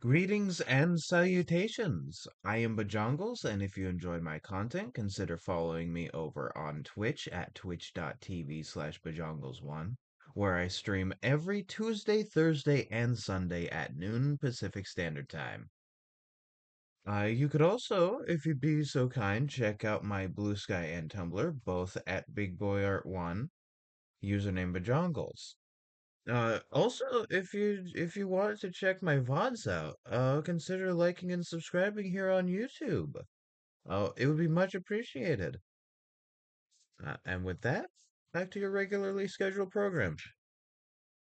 Greetings and salutations. I am Bajongles, and if you enjoy my content, consider following me over on Twitch at twitch.tv/Bajongles1, where I stream every Tuesday, Thursday, and Sunday at noon Pacific Standard Time. You could also, if you'd be so kind, check out my Bluesky and Tumblr, both at BigBoyArt1, username Bajongles. Also, if you wanted to check my VODs out, consider liking and subscribing here on YouTube. It would be much appreciated. And with that, back to your regularly scheduled program.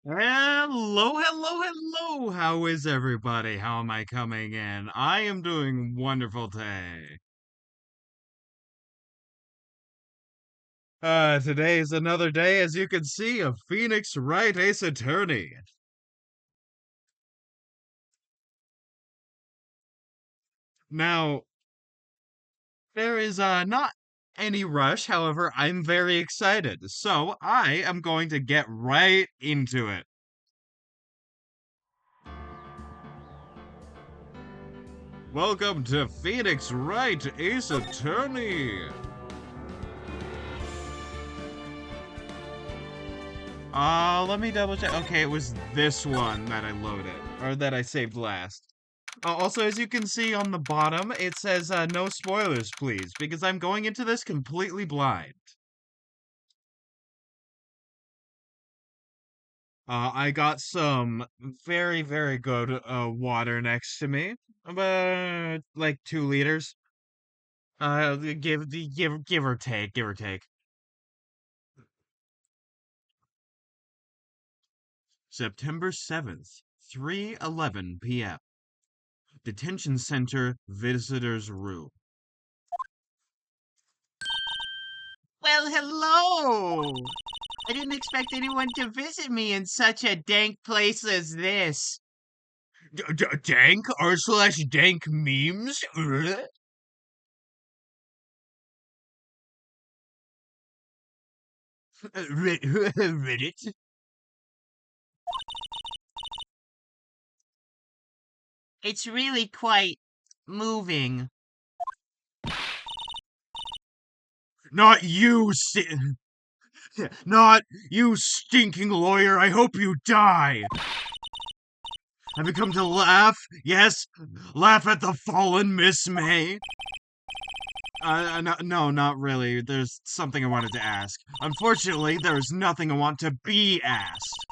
Hello, hello, hello. How is everybody? How am I coming in? I am doing wonderful today. Today is another day, as you can see, of Phoenix Wright Ace Attorney. Now, there is not any rush, however, I'm very excited. So I am going to get right into it. Welcome to Phoenix Wright Ace Attorney. Let me double check. Okay, it was this one that I loaded, or that I saved last. Also, as you can see on the bottom, it says, no spoilers, please, because I'm going into this completely blind. I got some very, very good, water next to me. About, like, 2 liters. Give or take, give or take. September 7th, 3:11 p.m. Detention Center Visitors Room. Well, hello! I didn't expect anyone to visit me in such a dank place as this. Dank r/dank memes? Reddit? It's really quite moving. Not you, not you, stinking lawyer. I hope you die. Have you come to laugh? Yes, laugh at the fallen Miss May. No, not really. There's something I wanted to ask. Unfortunately, there's nothing I want to be asked.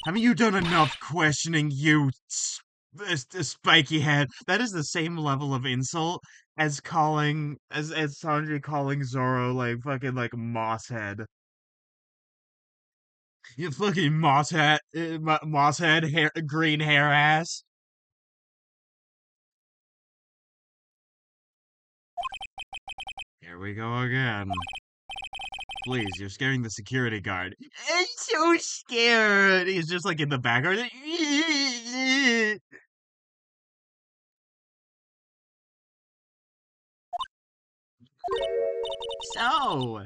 Haven't you done enough questioning, you spiky head? That is the same level of insult as Sanji calling Zoro like fucking like moss head. You fucking moss head, hair, green hair ass. Here we go again. Please, you're scaring the security guard. I'm so scared. He's just like in the background. So,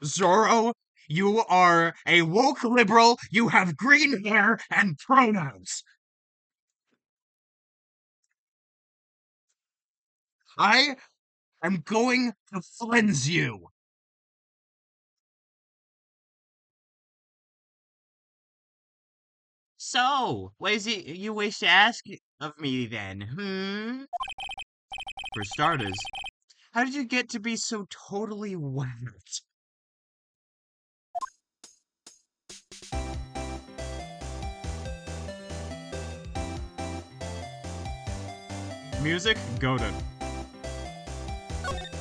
Zoro, you are a woke liberal. You have green hair and pronouns. I am going to cleanse you. what is it you wish to ask of me then? For starters, how did you get to be so totally wet? Music, goaded.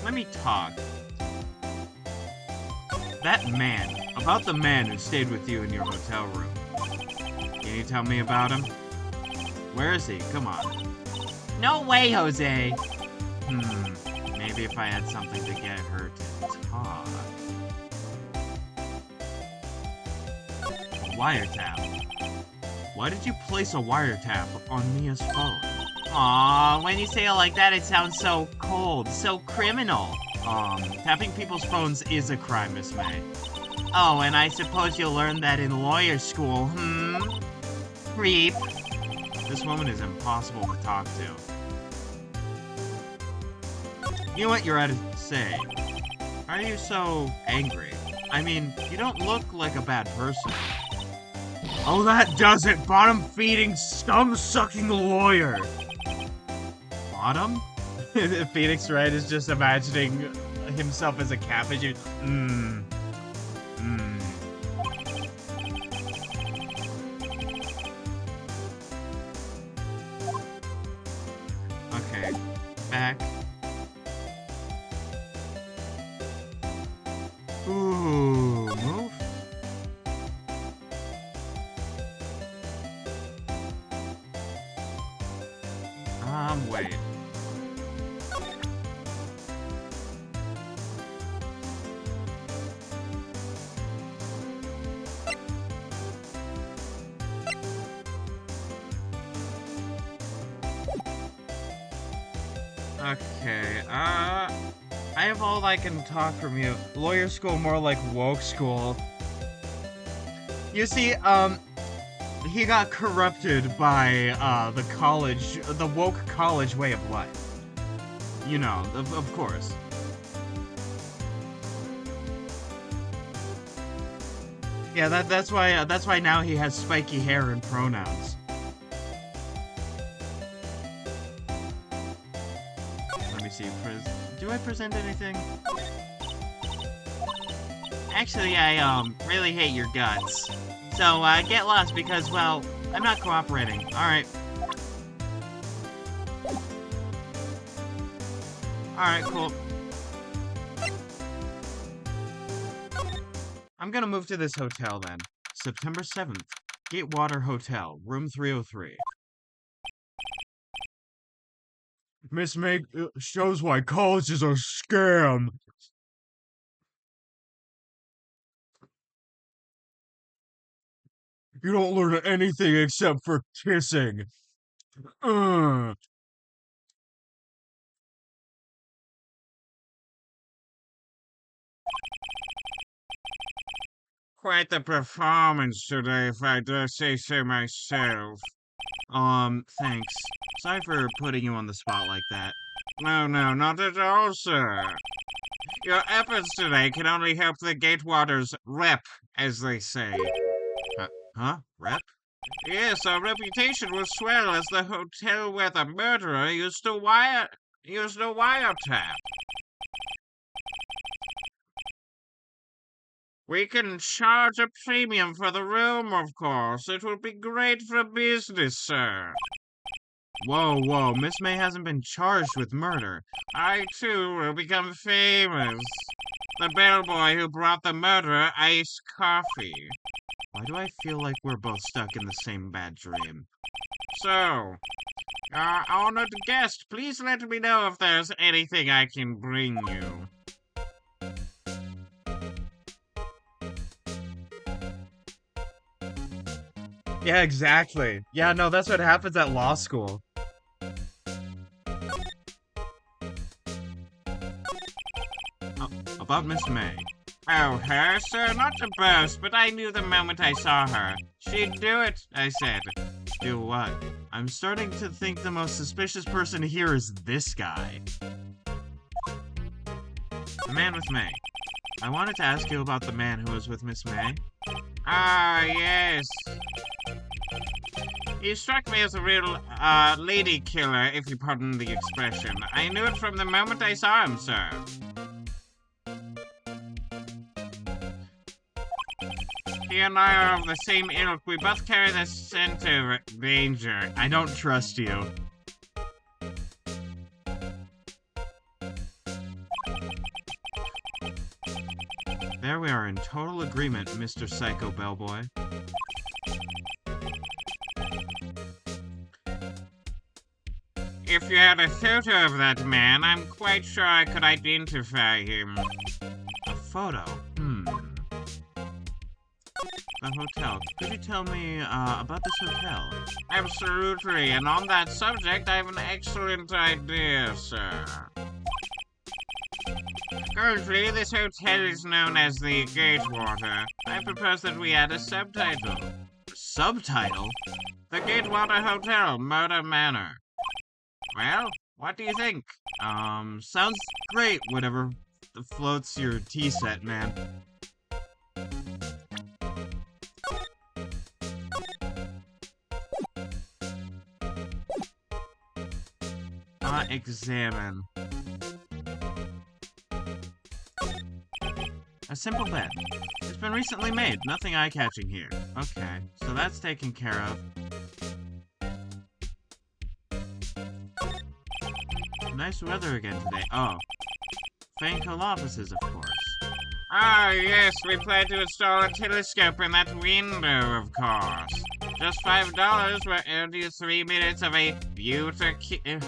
Let me talk. That man, about the man who stayed with you in your hotel room. Can you tell me about him? Where is he? Come on. No way, Jose. Maybe if I had something to get her to talk. Wiretap. Why did you place a wiretap on Mia's phone? Aw, when you say it like that, it sounds so cold, so criminal. Tapping people's phones is a crime, Miss May. Oh, and I suppose you'll learn that in lawyer school, Creep. This woman is impossible to talk to. You know what you're at to say? Why are you so angry? I mean, you don't look like a bad person. Oh, that does it! Bottom-feeding, scum-sucking lawyer! Bottom? Phoenix Wright is just imagining himself as a catfish. Okay, back. Ooh, move. Wait. Okay, I have all I can talk from you. Lawyer school more like woke school. You see, he got corrupted by, the woke college way of life. You know, of course. Yeah, that's why now he has spiky hair and pronouns. Let me see, do I present anything? Actually, I, really hate your guts. So, get lost because, well, I'm not cooperating. Alright. Alright, cool. I'm gonna move to this hotel then. September 7th. Gatewater Hotel, room 303. Miss May shows why college is a scam. You don't learn anything except for kissing. Quite the performance today, if I dare say so myself. Thanks. Sorry for putting you on the spot like that. No, not at all, sir. Your efforts today can only help the Gatewater's rep, as they say. Huh? Rep? Yes, our reputation will swell as the hotel where the murderer used a wiretap. We can charge a premium for the room, of course. It will be great for business, sir. Whoa, Miss May hasn't been charged with murder. I, too, will become famous. The bellboy who brought the murderer iced coffee. Why do I feel like we're both stuck in the same bad dream? So, honored guest, please let me know if there's anything I can bring you. Yeah, exactly. Yeah, no, that's what happens at law school. About Miss May. Oh, her, sir? Not to boast, but I knew the moment I saw her. She'd do it, I said. Do what? I'm starting to think the most suspicious person here is this guy. The man with May. I wanted to ask you about the man who was with Miss May. Ah, yes. He struck me as a real, lady killer, if you pardon the expression. I knew it from the moment I saw him, sir. He and I are of the same ilk. We both carry the scent of danger. I don't trust you. There we are in total agreement, Mr. Psycho Bellboy. If you had a photo of that man, I'm quite sure I could identify him. A photo? The hotel. Could you tell me, about this hotel? Absolutely, and on that subject, I have an excellent idea, sir. Currently, this hotel is known as the Gatewater. I propose that we add a subtitle. Subtitle? The Gatewater Hotel, Murder Manor. Well, what do you think? Sounds great, whatever floats your tea set, man. Examine. A simple bed. It's been recently made. Nothing eye-catching here. Okay, so that's taken care of. Nice weather again today. Oh. Fanco offices, of course. Ah, yes, we plan to install a telescope in that window, of course. Just $5 will earn you 3 minutes of a view to a kill.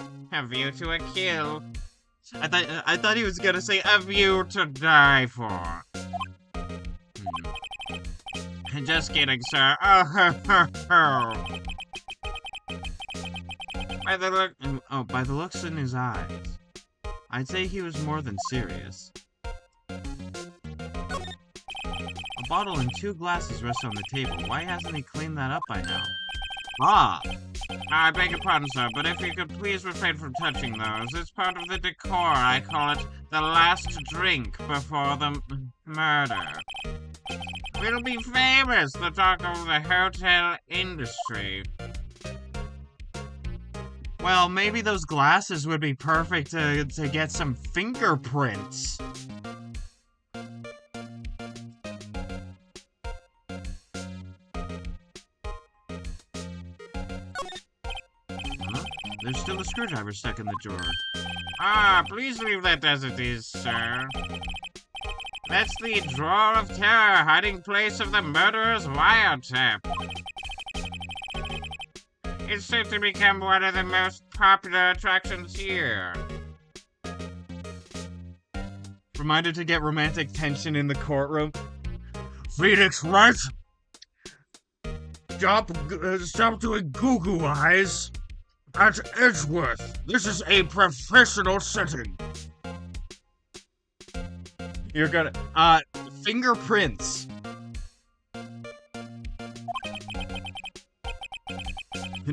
I thought he was gonna say A view to die for. Just kidding, sir. Oh, ho, ho, ho. By the looks in his eyes, I'd say he was more than serious. A bottle and 2 glasses rest on the table. Why hasn't he cleaned that up by now? Ah! I beg your pardon, sir, but if you could please refrain from touching those. It's part of the decor. I call it the last drink before the murder. We'll be famous, the talk of the hotel industry. Well, maybe those glasses would be perfect to get some fingerprints. Huh? There's still a screwdriver stuck in the drawer. Ah, please leave that as it is, sir. That's the drawer of terror, hiding place of the murderer's wiretap. It's safe to become one of the most popular attractions here. Reminded to get romantic tension in the courtroom. Phoenix, Wright? Stop doing goo-goo eyes. At Edgeworth, this is a professional setting. You're gonna, fingerprints.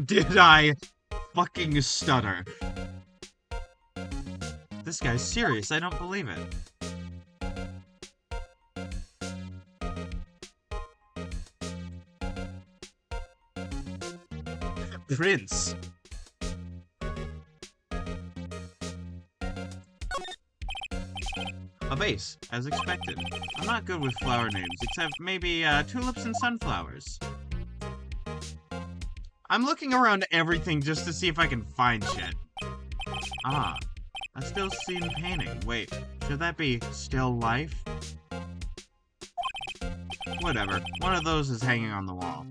Did I fucking stutter? This guy's serious, I don't believe it. Prince. A vase, as expected. I'm not good with flower names, except maybe tulips and sunflowers. I'm looking around everything just to see if I can find shit. Ah, a still scene painting. Wait, should that be still life? Whatever, one of those is hanging on the wall.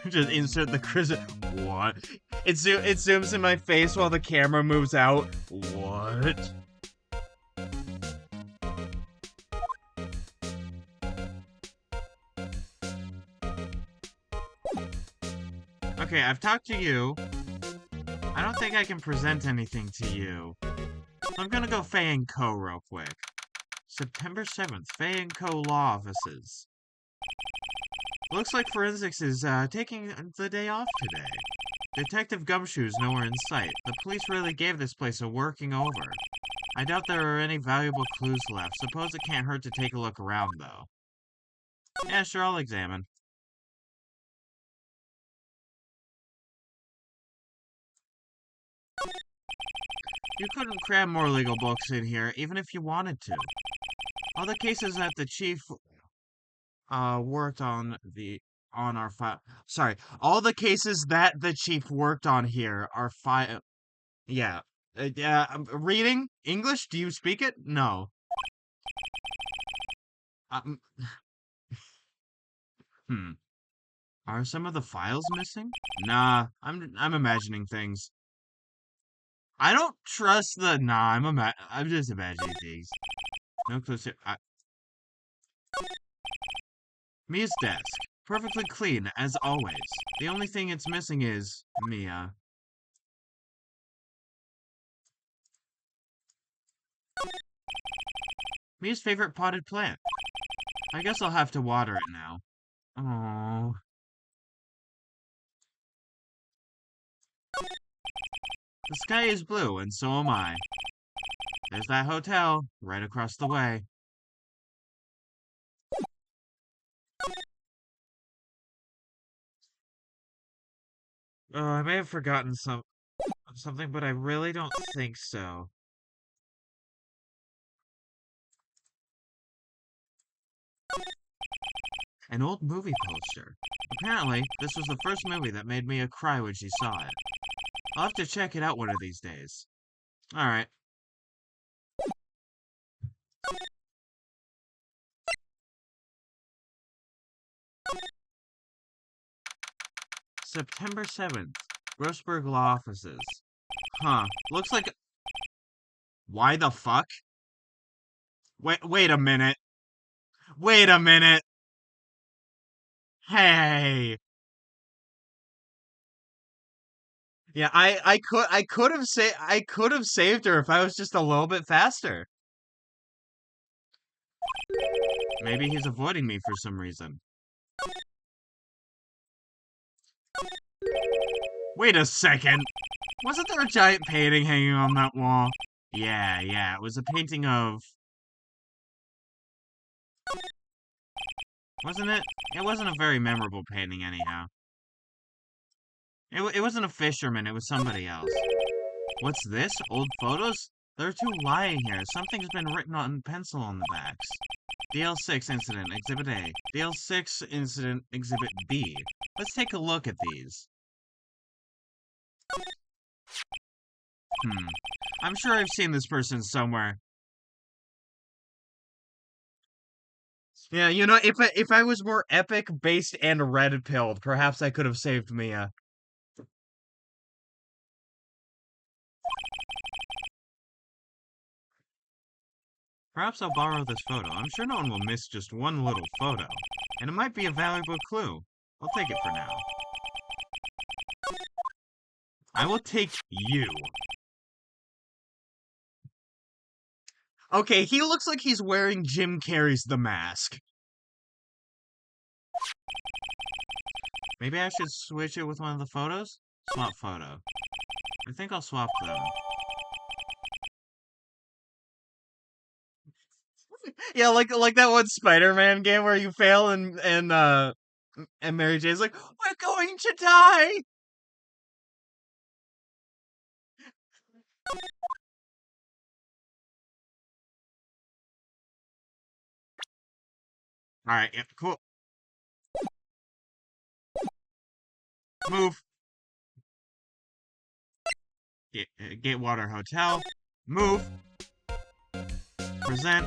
Just insert the chrism. What? It zooms in my face while the camera moves out. What? Okay, I've talked to you. I don't think I can present anything to you. I'm gonna go Fay & Co. real quick. September 7th, Fay & Co. Law Offices. Looks like forensics is taking the day off today. Detective Gumshoe's nowhere in sight. The police really gave this place a working over. I doubt there are any valuable clues left. Suppose it can't hurt to take a look around, though. Yeah, sure, I'll examine. You couldn't cram more legal books in here, even if you wanted to. All the cases that the chief worked on our file. Sorry, all the cases that the chief worked on here are Yeah, reading English. Do you speak it? No. Um, Are some of the files missing? Nah, I'm imagining things. I don't trust the. Nah, I'm just imagining things. No clues here. Mia's desk. Perfectly clean, as always. The only thing it's missing is Mia. Mia's favorite potted plant. I guess I'll have to water it now. Oh. The sky is blue, and so am I. There's that hotel, right across the way. Oh, I may have forgotten something, but I really don't think so. An old movie poster. Apparently, this was the first movie that made Mia cry when she saw it. I'll have to check it out one of these days. Alright. September 7th. Grossberg Law Offices. Huh. Looks like... Why the fuck? Wait a minute. Wait a minute. Hey. Yeah, I could have saved her if I was just a little bit faster. Maybe he's avoiding me for some reason. Wait a second. Wasn't there a giant painting hanging on that wall? Yeah, it was a painting of... Wasn't it? It wasn't a very memorable painting anyhow. It wasn't a fisherman, it was somebody else. What's this? Old photos? There are two lying here. Something's been written on pencil on the backs. DL6 Incident, Exhibit A. DL6 Incident, Exhibit B. Let's take a look at these. I'm sure I've seen this person somewhere. Yeah, you know, if I was more epic, based, and red-pilled, perhaps I could have saved Mia. Perhaps I'll borrow this photo. I'm sure no one will miss just one little photo. And it might be a valuable clue. I'll take it for now. I will take you. Okay, he looks like he's wearing Jim Carrey's The Mask. Maybe I should switch it with one of the photos? Swap photo. I think I'll swap them. Yeah, like that one Spider-Man game where you fail and Mary Jane's like, "We're going to die!" Alright, yeah, cool. Move. Gatewater Hotel. Move. Present.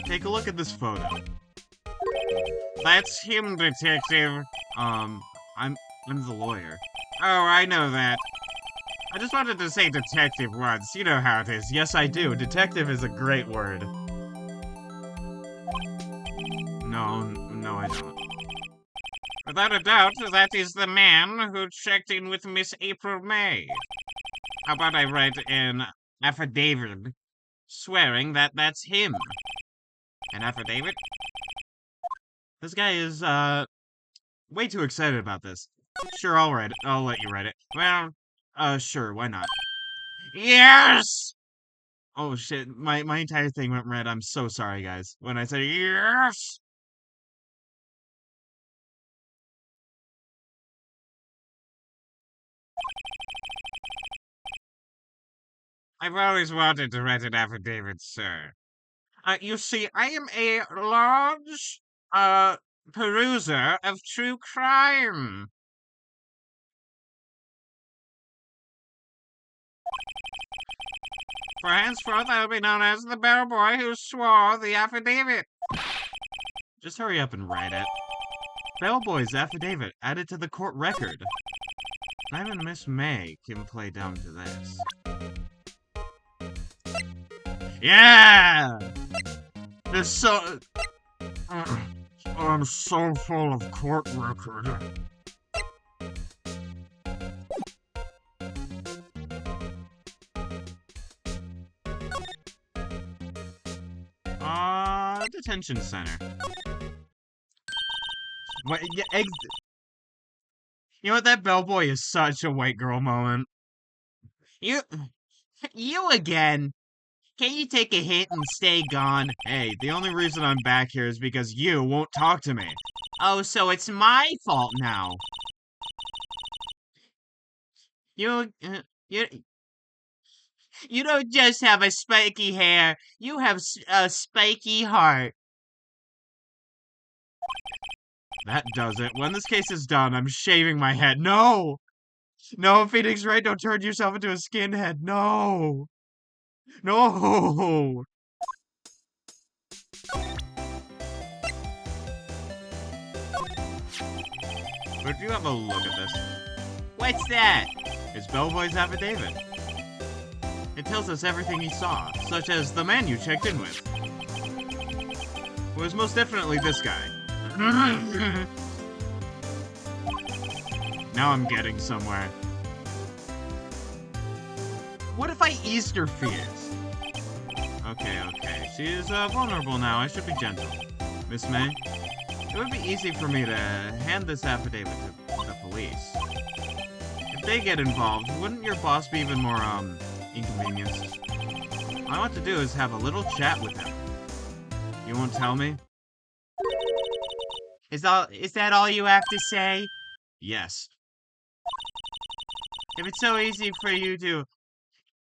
Take a look at this photo. That's him, detective. I'm the lawyer. Oh, I know that. I just wanted to say detective once. You know how it is. Yes, I do. Detective is a great word. No, I don't. Without a doubt, that is the man who checked in with Miss April May. How about I write an affidavit swearing that that's him? An affidavit? This guy is, way too excited about this. Sure, I'll write it. I'll let you write it. Well, Sure, why not? yes! Oh, shit, my entire thing went red. I'm so sorry, guys. When I said yes! I've always wanted to write an affidavit, sir. You see, I am a large, peruser of true crime. For henceforth, I will be known as the bellboy who swore the affidavit. Just hurry up and write it. Bellboy's affidavit added to the court record. Not even Miss May can play dumb to this. Yeah! There's so... I'm so full of court record. detention center. What? Yeah, you know what? That bellboy is such a white girl moment. You, you again. Can't you take a hint and stay gone? Hey, the only reason I'm back here is because you won't talk to me. Oh, so it's my fault now. You, you, you don't just have a spiky hair. You have a spiky heart. That does it. When this case is done, I'm shaving my head. No! No, Phoenix Wright, don't turn yourself into a skinhead. No! No! But if you have a look at this. What's that? It's Bellboy's affidavit. It tells us everything he saw, such as the man you checked in with. It was most definitely this guy. Now I'm getting somewhere. What if I eased her fears? Okay. She is vulnerable now. I should be gentle. Miss May, it would be easy for me to hand this affidavit to the police. If they get involved, wouldn't your boss be even more, inconvenienced? All I want to do is have a little chat with him. You won't tell me? Is that all you have to say? Yes. If it's so easy for you to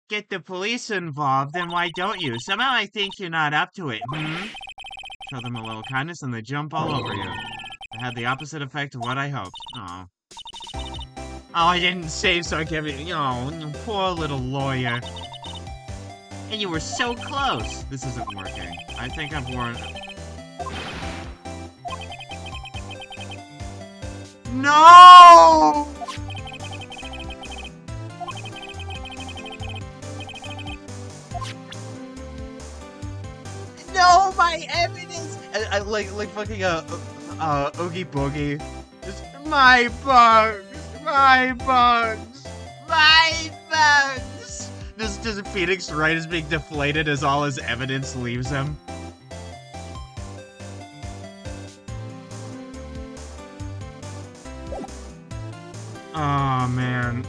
get the police involved, then why don't you? Somehow I think you're not up to it, Show them a little kindness and they jump all over you. It had the opposite effect of what I hoped. Oh, I didn't save so I gave it. Oh, poor little lawyer. And you were so close. This isn't working. I think I've worn... No! No, my evidence! I like fucking Oogie Boogie. Just my bugs! Does Phoenix Wright is being deflated as all his evidence leaves him? Oh man.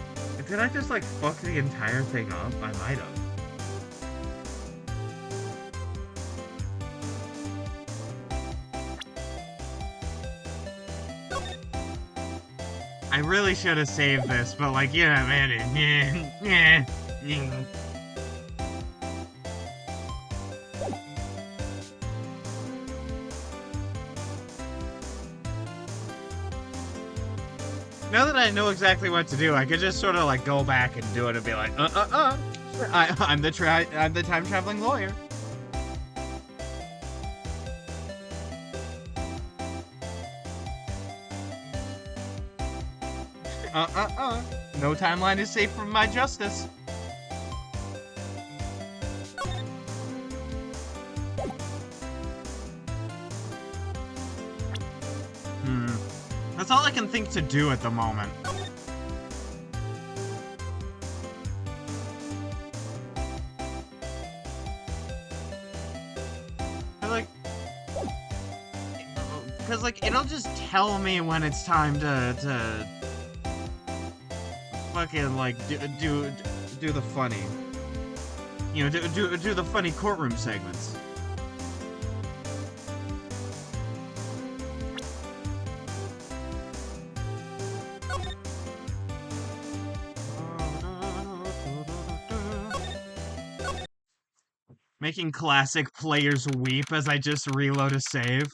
Did I just like fuck the entire thing up? I might have. I really should have saved this, but like, you know, man. Now that I know exactly what to do, I could just sort of like go back and do it and be like, I'm the time traveling lawyer. No timeline is safe from my justice. That's all I can think to do at the moment. Cause like it'll just tell me when it's time to fucking like do the funny, you know, do the funny courtroom segments. Making classic players weep as I just reload a save.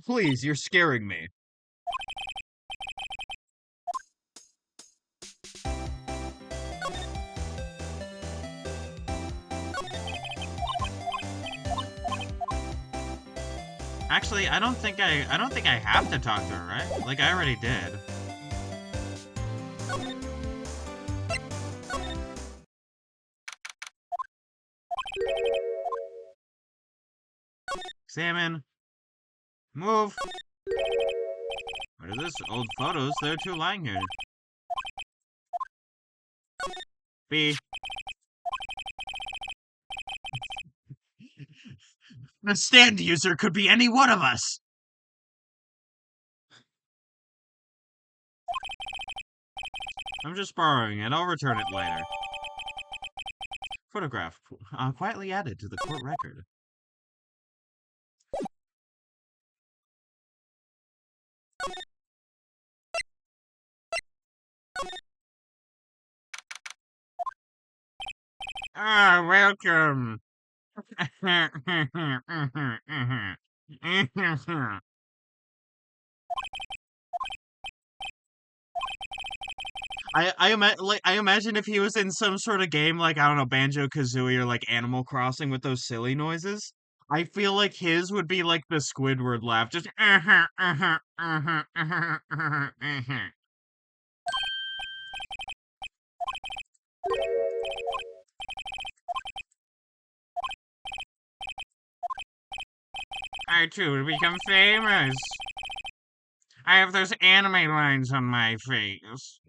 Please, you're scaring me. Actually, I don't think I have to talk to her, right? Like I already did. Examine. Move. What is this? Old photos? There are 2 lying here. B. The stand user could be any one of us! I'm just borrowing it. I'll return it later. Photograph. Quietly added to the court record. Ah, welcome. I imagine if he was in some sort of game like, I don't know, Banjo-Kazooie or like Animal Crossing with those silly noises. I feel like his would be like the Squidward laugh, just I too will become famous. I have those anime lines on my face. Yes.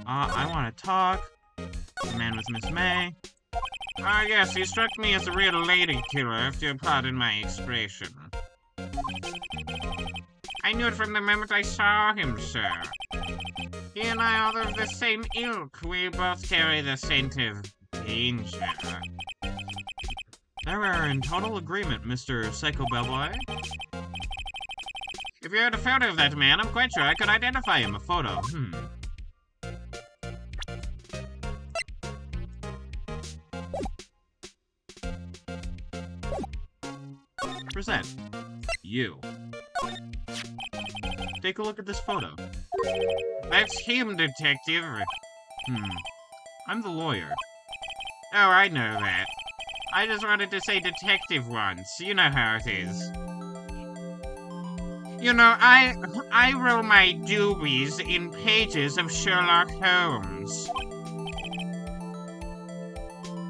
I want to talk. The man with Miss May. Ah, yes, he struck me as a real lady killer, if you'll pardon my expression. I knew it from the moment I saw him, sir. He and I are of the same ilk. We both carry the scent of danger. There we are in total agreement, Mr. Psycho Bellboy. If you had a photo of that man, I'm quite sure I could identify him. A photo. Present. You. Take a look at this photo. That's him, detective. I'm the lawyer. Oh, I know that. I just wanted to say detective once. You know how it is. You know, I roll my doobies in pages of Sherlock Holmes.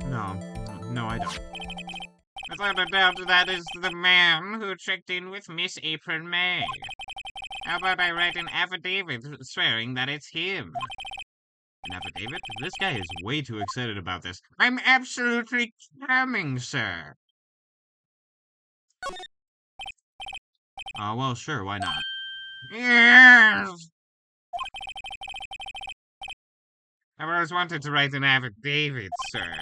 No, I don't. Without a doubt, that is the man who checked in with Miss April May. How about I write an affidavit swearing that it's him? An affidavit? This guy is way too excited about this. I'm absolutely charming, sir. Well, sure, why not? Yes! I've always wanted to write an affidavit, sir.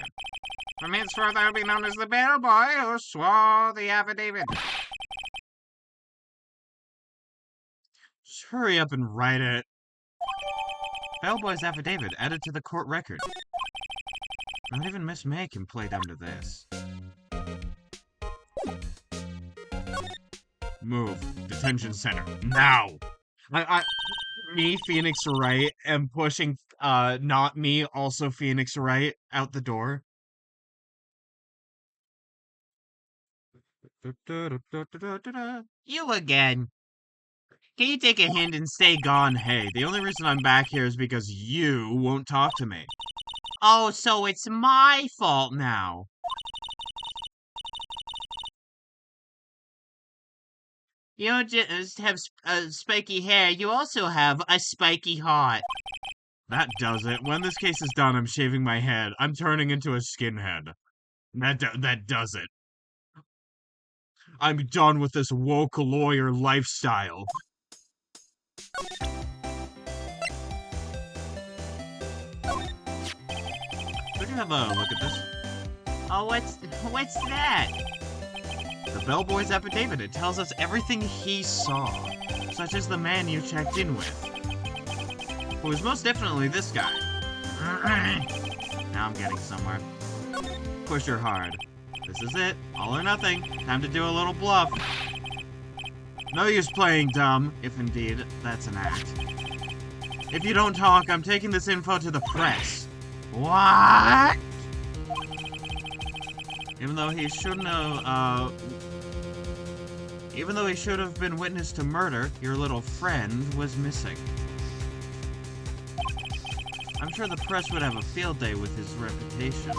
From henceforth, I'll be known as the bellboy who swore the affidavit. Just hurry up and write it. Bellboy's affidavit added to the court record. Not even Miss May can play dumb to this. Move. Detention center. Now! Me, Phoenix Wright, am pushing, not me, also Phoenix Wright, out the door. You again. Can you take a hint and stay gone? Hey, the only reason I'm back here is because you won't talk to me. Oh, so it's my fault now. You don't just have spiky hair, you also have a spiky heart. That does it. When this case is done, I'm shaving my head. I'm turning into a skinhead. That does it. I'm done with this woke lawyer lifestyle. Could you have a look at this? Oh, what's that? The bellboy's affidavit. It tells us everything he saw, such as the man you checked in with, who was most definitely this guy. Now I'm getting somewhere. Push her hard. This is it. All or nothing. Time to do a little bluff. No use playing dumb, if indeed that's an act. If you don't talk, I'm taking this info to the press. What? Even though he shouldn't have, even though he should have been witness to murder, your little friend was missing. I'm sure the press would have a field day with his reputation.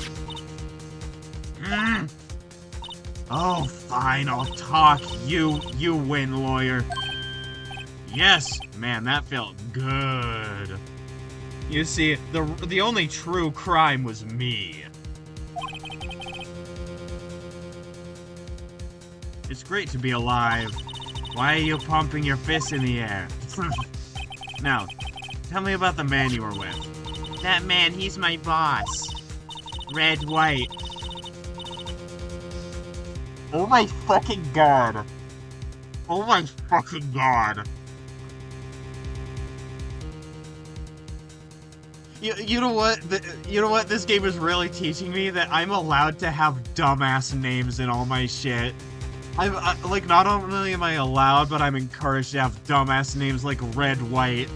Oh, fine, I'll talk. You win, lawyer. Yes, man, that felt good. You see, the only true crime was me. It's great to be alive. Why are you pumping your fists in the air? Now, tell me about the man you were with. That man, he's my boss. Red, white. Oh my fucking god. Oh my fucking god. You know what? You know what? This game is really teaching me that I'm allowed to have dumbass names in all my shit. Like, not only am I allowed, but I'm encouraged to have dumbass names like Red, White.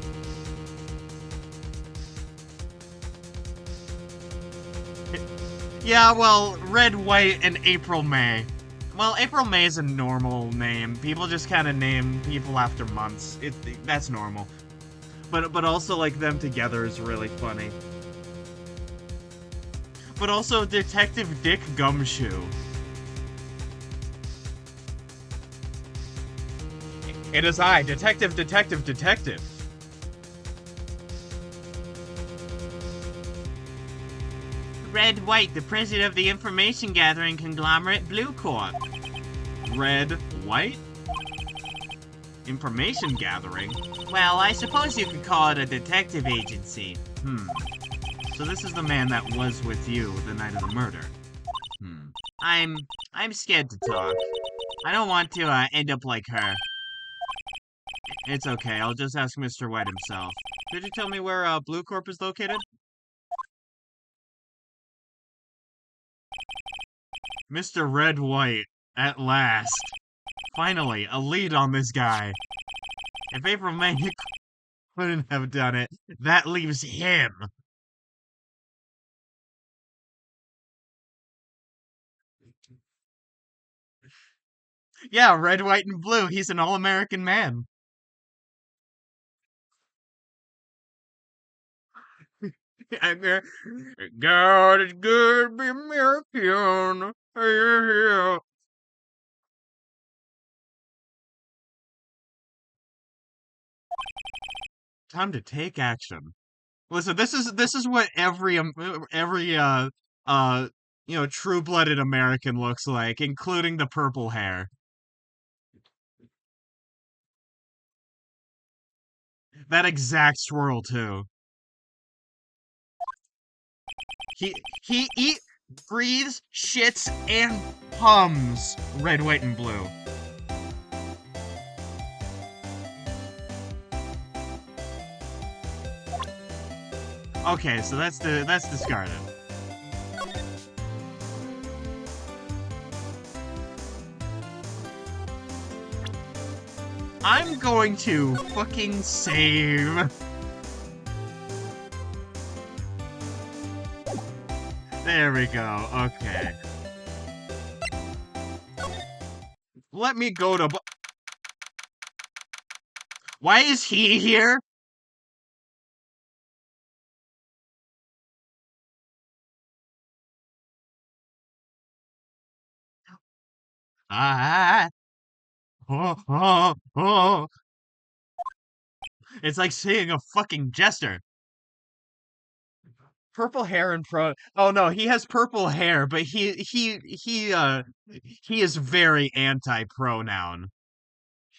Yeah, well, Red, White, and April May. Well, April May is a normal name. People just kind of name people after months. That's normal. But also, like, them together is really funny. But also, Detective Dick Gumshoe. It is I, Detective. Red White, the president of the information gathering conglomerate Blue Corp. Red, White? Information gathering? Well, I suppose you could call it a detective agency. So this is the man that was with you the night of the murder. I'm scared to talk. I don't want to end up like her. It's okay, I'll just ask Mr. White himself. Could you tell me where Blue Corp is located? Mr. Red White, at last. Finally, a lead on this guy. If April May couldn't have done it, that leaves him. Yeah, red, white, and blue. He's an all-American man. God is good, be American. Yeah. Time to take action. Listen, this is what every true-blooded American looks like, including the purple hair. That exact swirl too. He breathes, shits, and hums red, white, and blue. Okay, so that's discarded. I'm going to fucking save. There we go. Okay. Let me go to. Why is he here? Ah. Oh. It's like seeing a fucking jester. Purple hair and pro. Oh no, he has purple hair, but he is very anti-pronoun.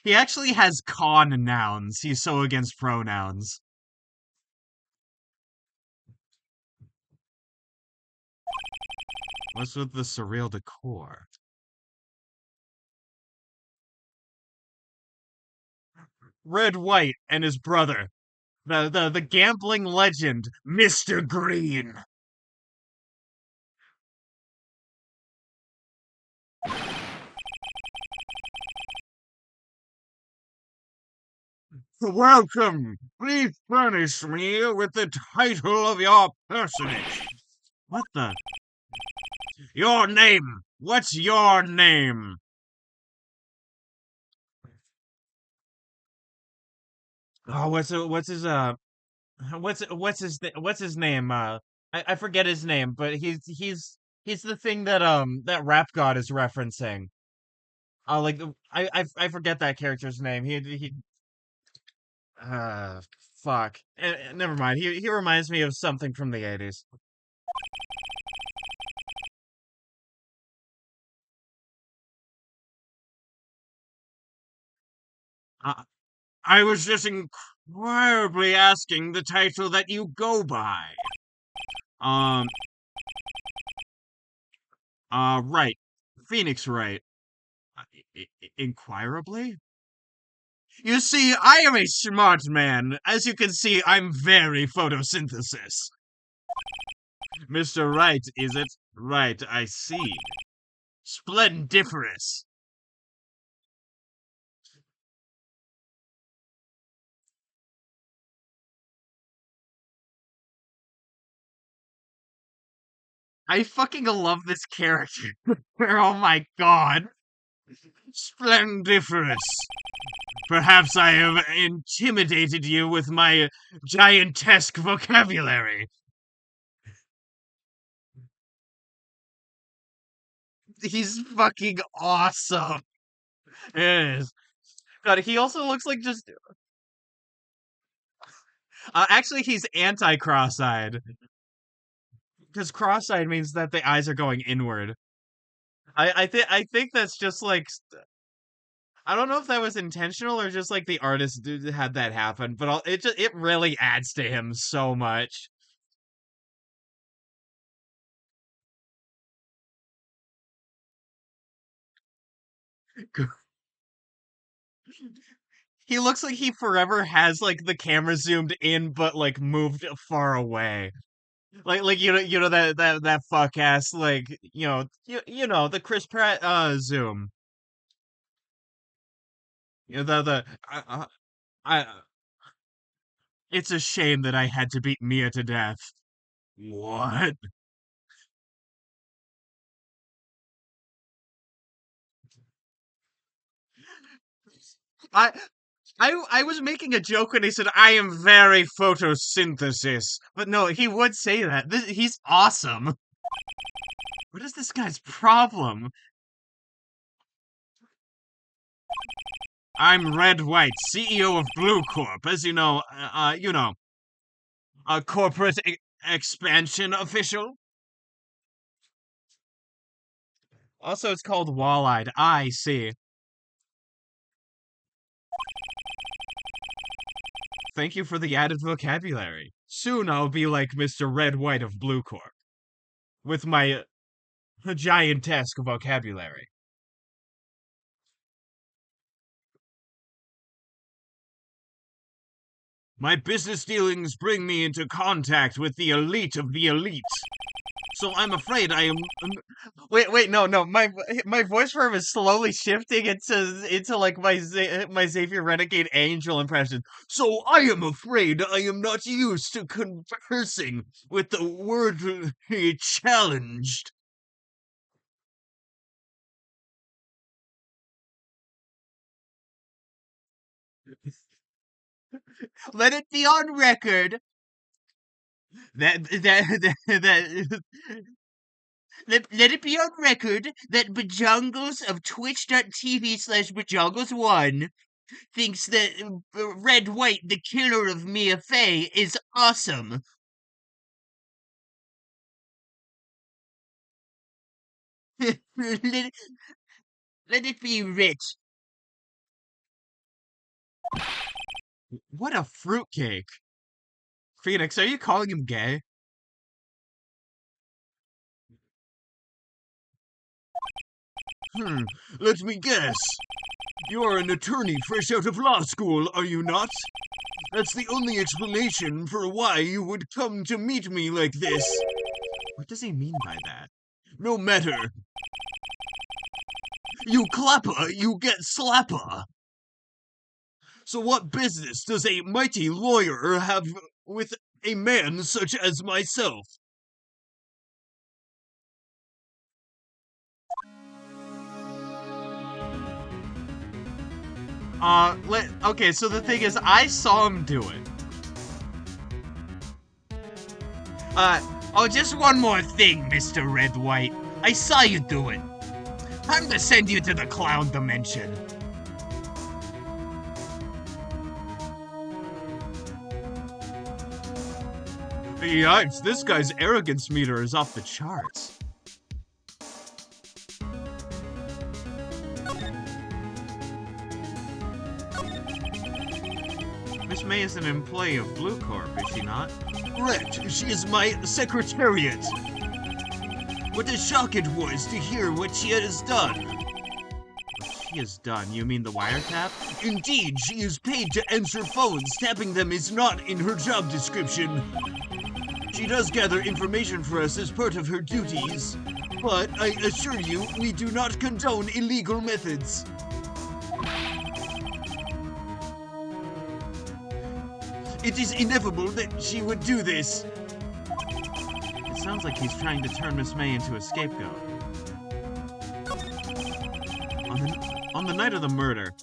He actually has con nouns. He's so against pronouns. What's with the surreal decor? Red White and his brother. The gambling legend, Mr. Green. Welcome. Please furnish me with the title of your personage. What the? Your name. What's your name? Oh, what's his what's his name? I forget his name, but he's the thing that that Rap God is referencing. Like I forget that character's name. He uh fuck. Never mind. He reminds me of something from the 80s. Uh, I was just incredibly asking the title that you go by. Um, right. Phoenix Wright. Inquirably? You see, I am a smart man. As you can see, I'm very photosynthesis. Mr. Wright, is it? Right, I see. Splendiferous. I fucking love this character. Oh my god. Splendiferous. Perhaps I have intimidated you with my giantesque vocabulary. He's fucking awesome. Yes. God, he also looks like just. Actually, he's anti-cross-eyed. Because cross-eyed means that the eyes are going inward. I think that's just like. I don't know if that was intentional or just like the artist had that happen, but it really adds to him so much. He looks like he forever has like the camera zoomed in, but like moved far away. Like you know that fuck ass like you know the Chris Pratt zoom. You know the I it's a shame that I had to beat Mia to death. What? I I was making a joke when he said I am very photosynthesis, but no, he would say that. He's awesome. What is this guy's problem? I'm Red White, CEO of Blue Corp. As you know, a corporate expansion official. Also, it's called Wall-Eyed. I see. Thank you for the added vocabulary. Soon I'll be like Mr. Red White of Blue Corp. With my giantesque vocabulary. My business dealings bring me into contact with the elite of the elite. So I'm afraid I am. Wait, no. My voice form is slowly shifting into like my Xavier Renegade Angel impression. So I am afraid I am not used to conversing with the word challenged. Let it be on record that let it be on record that Bajongles of Twitch.tv/Bajongles1 thinks that Red White, the killer of Mia Fey, is awesome. let, let it be rich. What a fruitcake. Phoenix, are you calling him gay? Let me guess. You are an attorney fresh out of law school, are you not? That's the only explanation for why you would come to meet me like this. What does he mean by that? No matter. You clapper, you get slapper. So what business does a mighty lawyer have with a man such as myself? Okay, so the thing is, I saw him do it. Oh, just one more thing, Mr. Red White. I saw you do it. Time to send you to the clown dimension. Yikes, this guy's arrogance meter is off the charts. Miss May is an employee of Blue Corp, is she not? Correct, she is my secretariat. What a shock it was to hear what she has done. She is done. You mean the wiretap? Indeed, she is paid to answer phones. Tapping them is not in her job description. She does gather information for us as part of her duties. But I assure you, we do not condone illegal methods. It is inevitable that she would do this. It sounds like he's trying to turn Miss May into a scapegoat. On the night of the murder,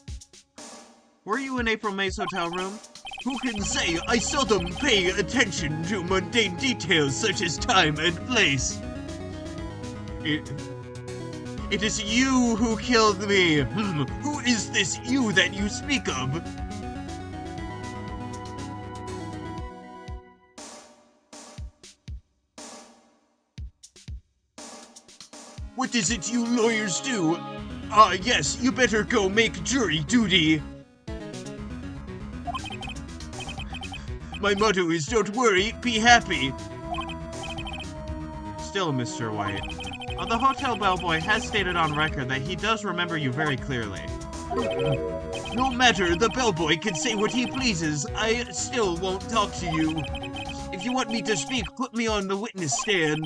were you in April May's hotel room? Who can say I seldom pay attention to mundane details such as time and place? It is you who killed me. Who is this you that you speak of? What is it you lawyers do? Yes, you better go make jury duty. My motto is don't worry, be happy. Still, Mr. White, the hotel bellboy has stated on record that he does remember you very clearly. No matter, the bellboy can say what he pleases. I still won't talk to you. If you want me to speak, put me on the witness stand.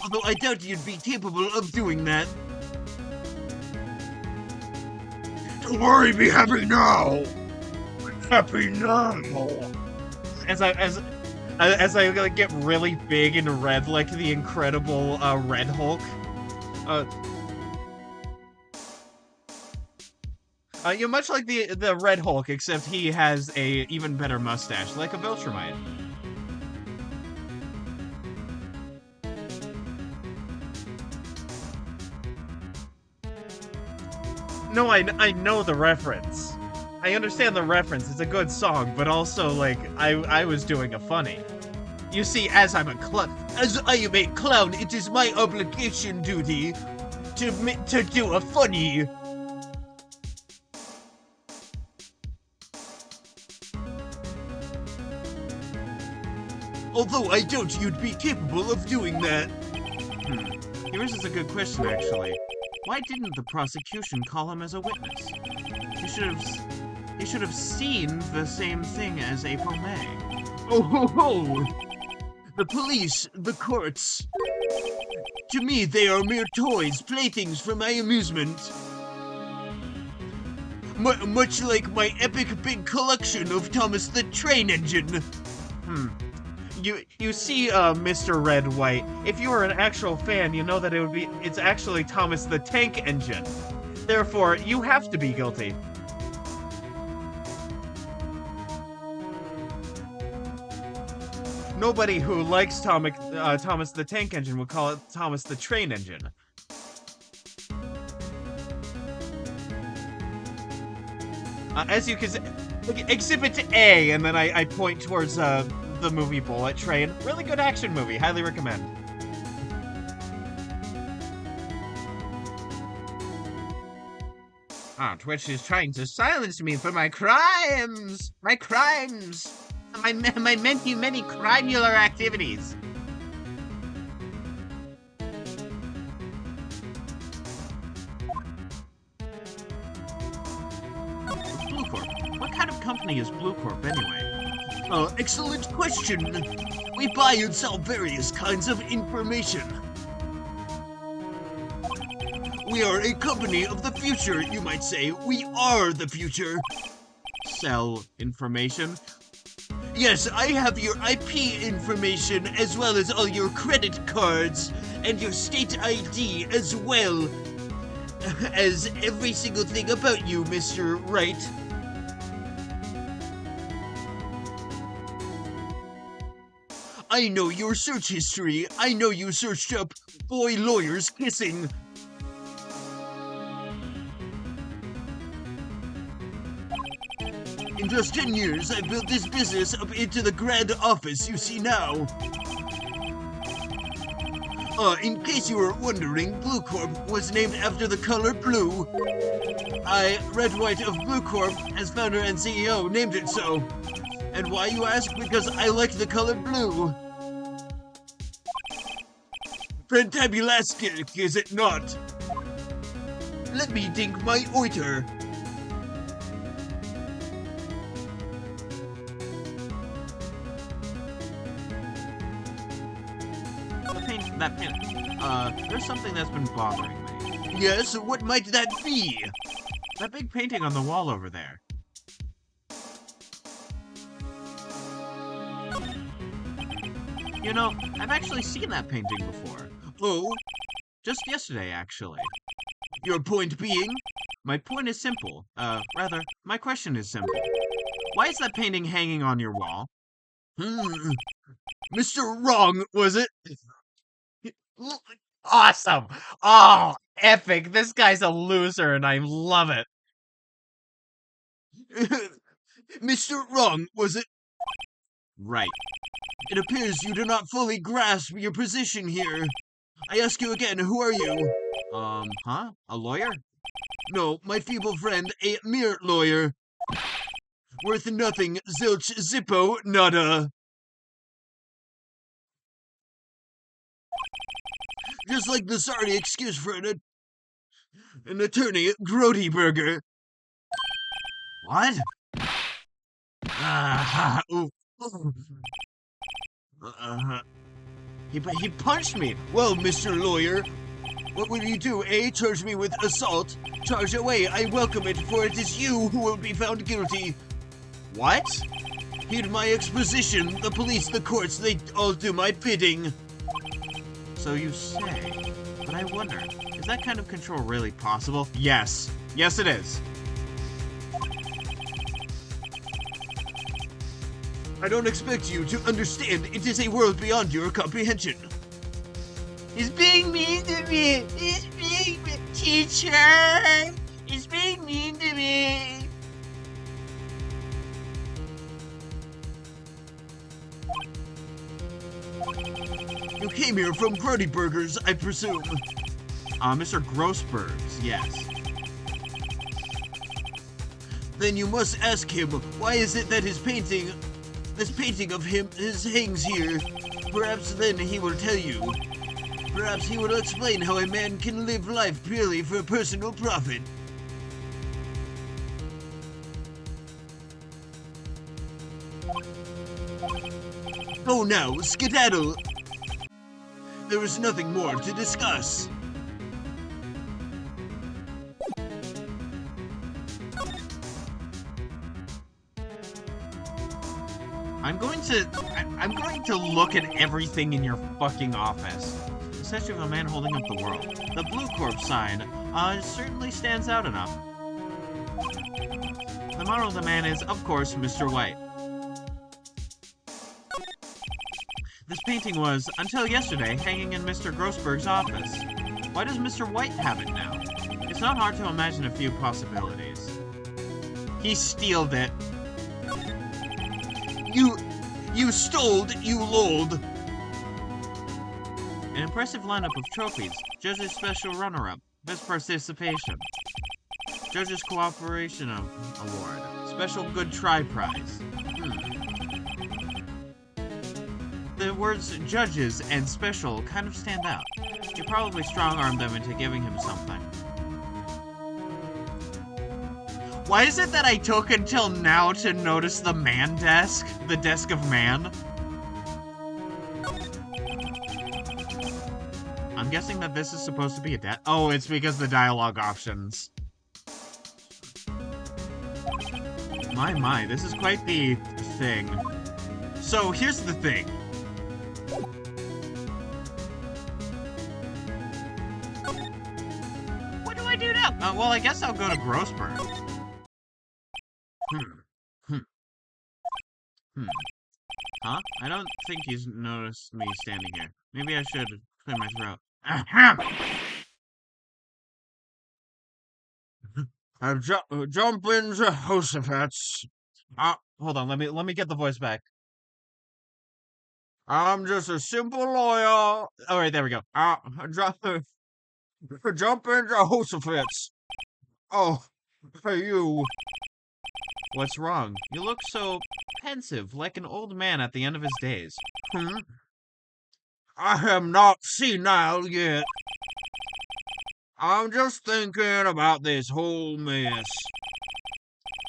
Although I doubt you'd be capable of doing that. Don't worry, be happy now. Happy now. As I like, get really big and red like the Incredible Red Hulk. You're much like the Red Hulk, except he has a even better mustache, like a Viltrumite. No, I know the reference. I understand the reference, it's a good song, but also, like, I was doing a funny. You see, as I am a clown, it is my obligation duty to do a funny. Although I doubt you'd be capable of doing that. Yours is a good question, actually. Why didn't the prosecution call him as a witness? He should have seen the same thing as April May. Oh ho ho! The police, the courts. To me, they are mere toys, playthings for my amusement. Much like my epic big collection of Thomas the Train Engine. You see, Mr. Red White, if you were an actual fan, you know that it's actually Thomas the Tank Engine. Therefore, you have to be guilty. Nobody who likes Thomas the Tank Engine would call it Thomas the Train Engine. As you can see, Exhibit A, and then I point towards the movie Bullet Train. Really good action movie. Highly recommend. Twitch is trying to silence me for my crimes! My crimes! My many crimular activities! Blue Corp. What kind of company is Blue Corp anyway? Excellent question. We buy and sell various kinds of information. We are a company of the future, you might say. We are the future. Sell information? Yes, I have your IP information as well as all your credit cards and your state ID as well as every single thing about you, Mr. Wright. I know your search history. I know you searched up boy lawyers kissing. In just 10 years, I built this business up into the grand office you see now. In case you were wondering, Blue Corp was named after the color blue. I, Red White of Blue Corp, as founder and CEO, named it so. And why, you ask? Because I like the color blue. Fantabulastic, is it not? Let me dink my oiter. There's something that's been bothering me. Yes, what might that be? That big painting on the wall over there. You know, I've actually seen that painting before. Oh, Just yesterday, actually. your point being? My point is simple. Rather, my question is simple. Why is that painting hanging on your wall? Mr. Wrong, was it? Awesome! Oh, epic! This guy's a loser and I love it. Mr. Wrong, was it? Right. It appears you do not fully grasp your position here. I ask you again, who are you? A lawyer? No, my feeble friend, a mere lawyer. Worth nothing, zilch, zippo, nada. Just like the sorry excuse for an attorney, Grody Burger. What? He punched me. Well, Mr. Lawyer, what will you do, eh? Charge me with assault? Charge away, I welcome it, for it is you who will be found guilty. What? Heed my exposition. The police, the courts, they all do my bidding. So you say. But I wonder, is that kind of control really possible? Yes. Yes, it is. I don't expect you to understand. It is a world beyond your comprehension. He's being mean to me. He's being mean. Teacher! He's being mean to me. You came here from Grody Burgers, I presume. Mr. Grossberg's, yes. Then you must ask him, why is it that this painting of him hangs here? Perhaps then he will tell you. Perhaps he will explain how a man can live life purely for personal profit. Oh, now, skedaddle! There is nothing more to discuss. I'm going to look at everything in your fucking office. Especially of a man holding up the world. The Blue Corp sign, certainly stands out enough. The motto of the man is, of course, Mr. White. This painting was, until yesterday, hanging in Mr. Grossberg's office. Why does Mr. White have it now? It's not hard to imagine a few possibilities. He stealed it. You stole, you lolled. An impressive lineup of trophies. Judge's special runner-up. Best participation. Judge's cooperation award. Special good try prize. The words judges and special kind of stand out. You probably strong-armed them into giving him something. Why is it that I took until now to notice the man desk? The desk of man? I'm guessing that this is supposed to be a desk. Oh, it's because the dialogue options. My, this is quite the thing. So, here's the thing. What do I do now? Well, I guess I'll go to Grossberg. Huh? I don't think he's noticed me standing here. Maybe I should clear my throat. Ahem! Jump into Josephets. Hold on, let me get the voice back. I'm just a simple lawyer. All right, there we go. Jump into Josephets. Oh, hey you. What's wrong? You look so pensive, like an old man at the end of his days. Hmm? I am not senile yet. I'm just thinking about this whole mess.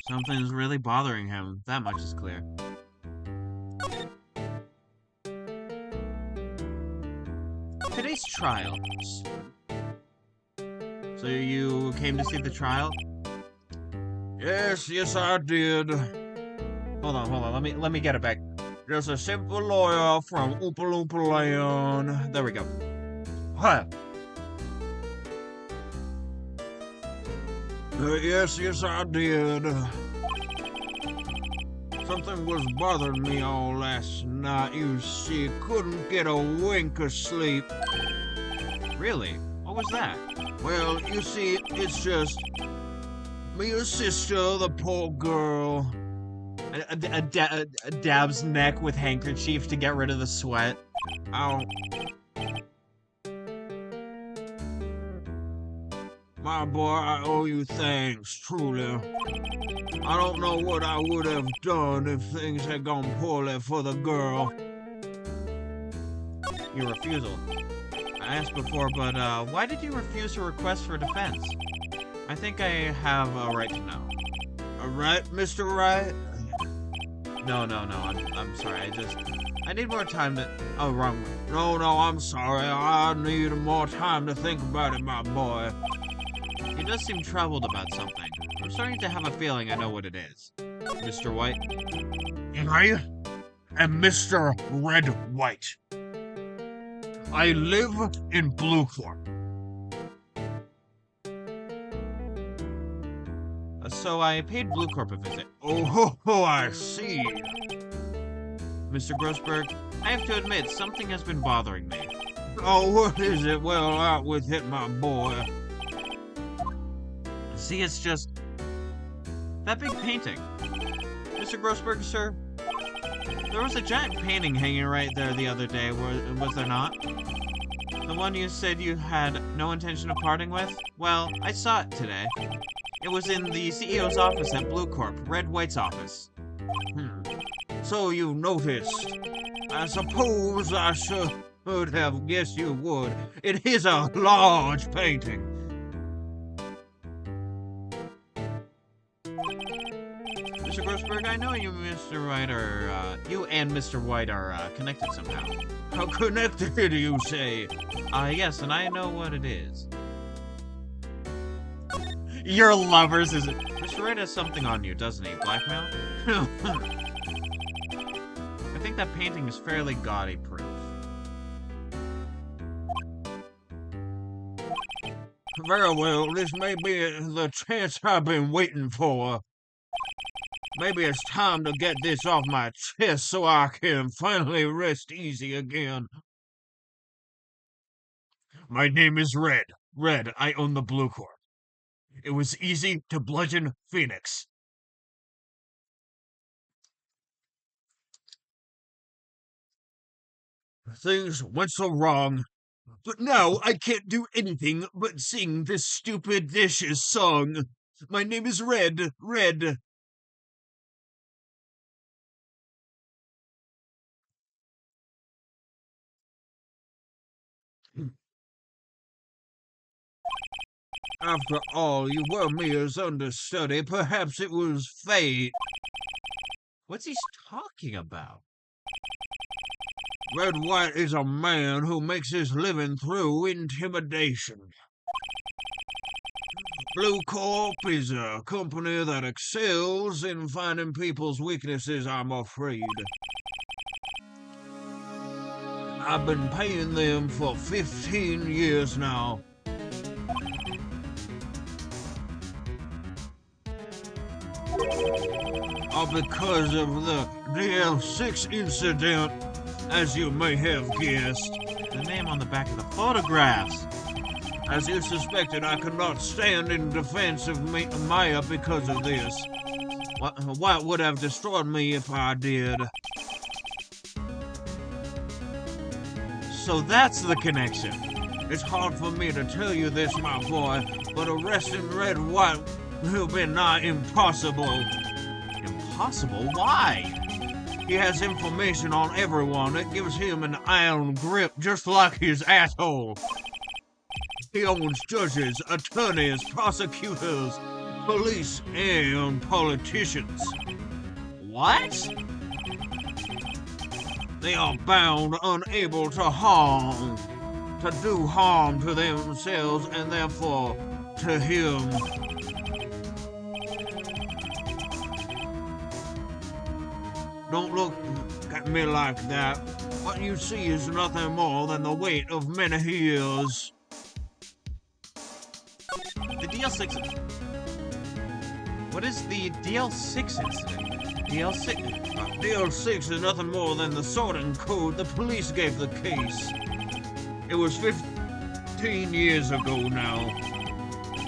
Something's really bothering him. That much is clear. Today's trial. So you came to see the trial? Yes, I did. Hold on. Let me get it back. Just a simple lawyer from Oompa Loompa Land. There we go. Huh. Yes, I did. Something was bothering me all last night. You see, couldn't get a wink of sleep. Really? What was that? Well, you see, it's just me and sister, the poor girl. Dab's neck with handkerchief to get rid of the sweat. Ow. My boy, I owe you thanks, truly. I don't know what I would have done if things had gone poorly for the girl. Your refusal. I asked before, but why did you refuse her request for defense? I think I have a right to know. A right, Mr. Wright? No, I'm sorry, I need more time to... Oh, wrong. No, I'm sorry. I need more time to think about it, my boy. He does seem troubled about something. I'm starting to have a feeling I know what it is. Mr. White? I am Mr. Red White. I live in Bluecorp. So I paid Blue Corp a visit. Oh, I see. Mr. Grossberg, I have to admit, something has been bothering me. Oh, what is it? Well, out with it, my boy. See, it's just... that big painting. Mr. Grossberg, sir, there was a giant painting hanging right there the other day, was there not? The one you said you had no intention of parting with? Well, I saw it today. It was in the CEO's office at Blue Corp, Red White's office. So you noticed. I suppose I should have guessed you would. It is a large painting. Mr. Grossberg, I know you, Mr. White, you and Mr. White are connected somehow. How connected do you say? Yes, and I know what it is. Your lovers is... Mr. Wright has something on you, doesn't he? Blackmail? I think that painting is fairly gaudy proof. Very well, this may be the chance I've been waiting for. Maybe it's time to get this off my chest so I can finally rest easy again. My name is Red. Red, I own the Blue Corp. It was easy to bludgeon Phoenix. Things went so wrong, but now I can't do anything but sing this stupid dishes song. My name is Red. Red. After all, you were Mia's understudy. Perhaps it was fate. What's he talking about? Red White is a man who makes his living through intimidation. Blue Corp is a company that excels in finding people's weaknesses, I'm afraid. I've been paying them for 15 years now. are because of the DL6 incident, as you may have guessed. The name on the back of the photographs. As you suspected, I could not stand in defense of Maya because of this. What would have destroyed me if I did? So that's the connection. It's hard for me to tell you this, my boy, but arresting Red White will be nigh impossible. Impossible? Why? He has information on everyone that gives him an iron grip, just like his asshole. He owns judges, attorneys, prosecutors, police, and politicians. What? They are bound, unable to do harm to themselves and therefore to him. Don't look at me like that. What you see is nothing more than the weight of many years. The DL6. What is the DL6 incident? DL6. DL6 is nothing more than the sorting code the police gave the case. It was 15 years ago now.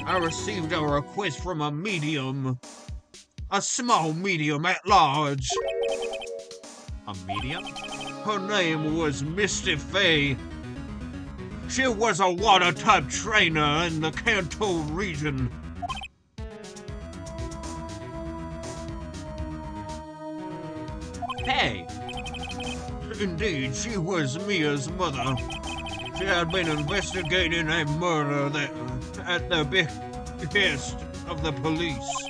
I received a request from a medium. A small medium at large. A medium? Her name was Misty Fay. She was a water-type trainer in the Kanto region. Hey! Indeed, she was Mia's mother. She had been investigating a murder at the behest of the police.